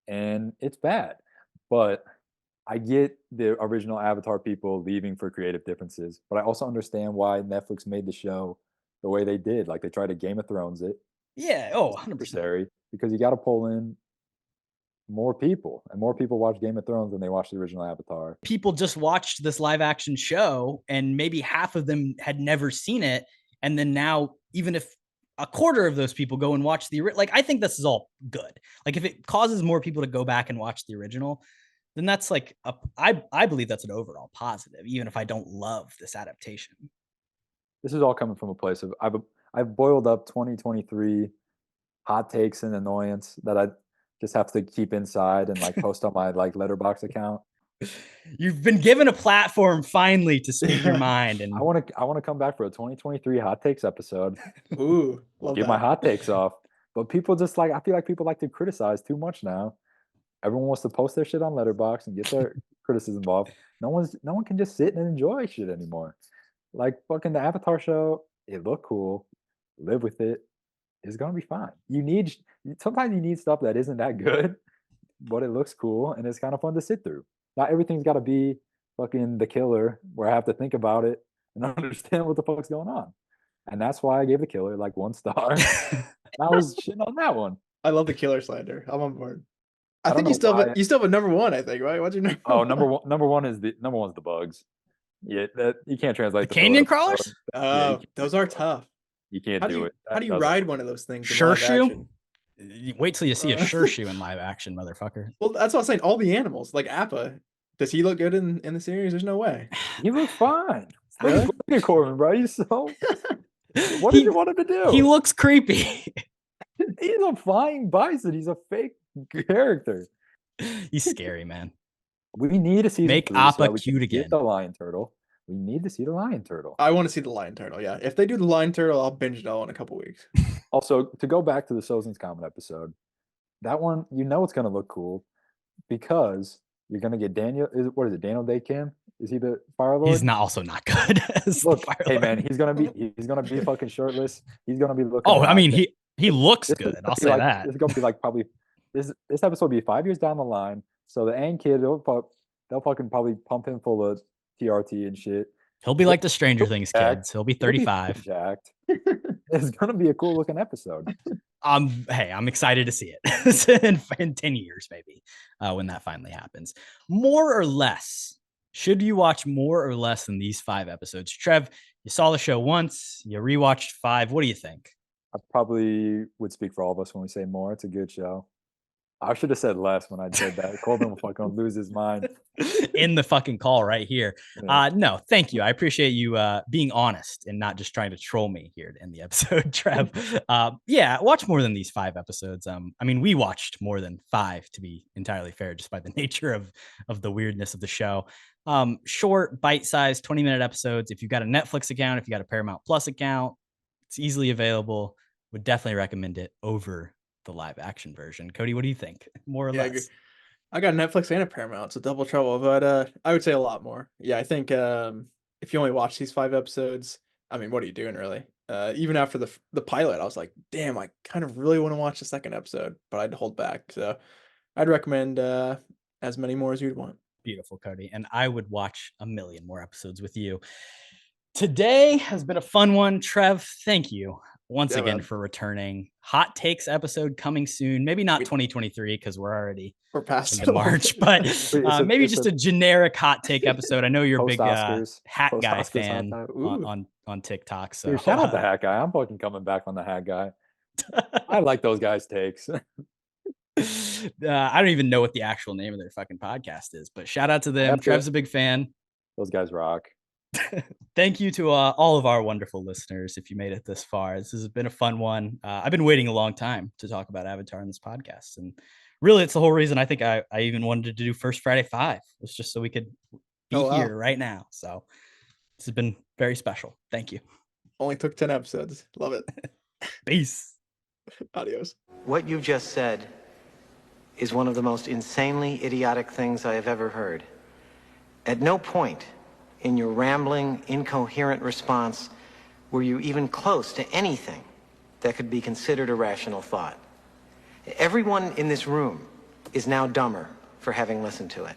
and it's bad. But I get the original Avatar people leaving for creative differences, but I also understand why Netflix made the show the way they did. Like they tried to Game of Thrones it. yeah, 100%. Necessary because you got to pull in more people, and more people watch Game of Thrones than they watch the original Avatar. People just watched this live action show and maybe half of them had never seen it. And then now, even if a quarter of those people go and watch I think this is all good. Like if it causes more people to go back and watch the original, then that's like, I believe that's an overall positive, even if I don't love this adaptation. This is all coming from a place of I've boiled up 2023 hot takes and annoyance that I just have to keep inside and like post on my like Letterboxd account. You've been given a platform finally to speak your mind, and I want to come back for a 2023 hot takes episode. Ooh, love Get that. my hot takes off. But people just I feel like people like to criticize too much now. Everyone wants to post their shit on Letterboxd and get their criticism off. No one can just sit and enjoy shit anymore. Like fucking the Avatar show, it looked cool. Live with it. It's gonna be fine. Sometimes you need stuff that isn't that good, but it looks cool and it's kind of fun to sit through. Not everything's got to be fucking The Killer, where I have to think about it and understand what the fuck's going on. And that's why I gave The Killer like 1 star. I was shitting on that one. I love the killer slander. I'm on board. I don't think you know still why. have a #1, I think, right? What's your number? Oh, number one's the bugs. Yeah, that you can't translate the Canyon photo. crawlers. Oh, you those are tough. You can't How do do you it. how do you That ride one of those things in Sure live shoe? action? Wait till you see a sure shoe in live action, motherfucker. Well, that's what I'm saying. All the animals, like Appa, does he look good in the series? There's no way. He looks fine. Really? Look at Korbin, bro. He's so. What He- did you want him to do? He looks creepy. He's a flying bison. He's a fake character. He's scary, man. We need a season Make 3 Appa we cute can get again. the lion turtle. We need to see the lion turtle. I want to see the lion turtle. Yeah, if they do the lion turtle, I'll binge it all in a couple weeks. Also, to go back to the Sozin's Comet episode, that one, it's going to look cool because you're going to get Daniel. What is it? Daniel Day Kim? Is he the Fire Lord? He's not also not good as Look, the Fire hey Lord. man, he's gonna be fucking shirtless. He's gonna be looking. Oh, I mean, hot. he looks This is good. gonna I'll be say like, that. This is gonna be like probably this episode will be 5 years down the line. So the Aang kid, they'll fucking probably pump him full of TRT and shit. He'll be like the Stranger He'll be Things jacked. kids. He'll be He'll be 35. jacked. It's gonna be a cool looking episode. Hey, I'm excited to see it in 10 years, maybe, when that finally happens. More or less, should you watch more or less than these 5 episodes? Trev, you saw the show once, you rewatched 5. What do you think? I probably would speak for all of us when we say more. It's a good show. I should have said less when I said that. Korbin will fucking lose his mind. In the fucking call right here. Yeah. No, thank you. I appreciate you being honest and not just trying to troll me here in the episode, Trev. Yeah, watch more than these 5 episodes. I mean, we watched more than 5, to be entirely fair, just by the nature of the weirdness of the show. Short, bite-sized, 20-minute episodes. If you've got a Netflix account, if you got a Paramount Plus account, it's easily available. Would definitely recommend it over the live action version. Cody, what do you think? More or less? I got Netflix and a Paramount, so double trouble. But I would say a lot more. Yeah, I think if you only watch these 5 episodes, I mean, what are you doing really? Even after the pilot, I was like, damn, I kind of really want to watch the second episode, but I'd hold back. So I'd recommend as many more as you'd want. Beautiful, Cody. And I would watch a million more episodes with you. Today has been a fun one. Trev, thank you once again for returning. Hot takes episode coming soon. Maybe not 2023 because we're past into March, but maybe just a generic hot take episode. I know you're a big hat guy fan on TikTok. So dude, shout out the hat guy. I'm fucking coming back on the hat guy. I like those guys' takes. I don't even know what the actual name of their fucking podcast is, but shout out to them. Trev's a big fan. Those guys rock. Thank you to all of our wonderful listeners. If you made it this far, this has been a fun one. I've been waiting a long time to talk about Avatar in this podcast, and really, it's the whole reason I think I even wanted to do First Friday 5. Was just so we could be here right now. So this has been very special. Thank you. Only took 10 episodes. Love it. Peace. Adios. What you just said is one of the most insanely idiotic things I have ever heard. At no point in your rambling, incoherent response were you even close to anything that could be considered a rational thought. Everyone in this room is now dumber for having listened to it.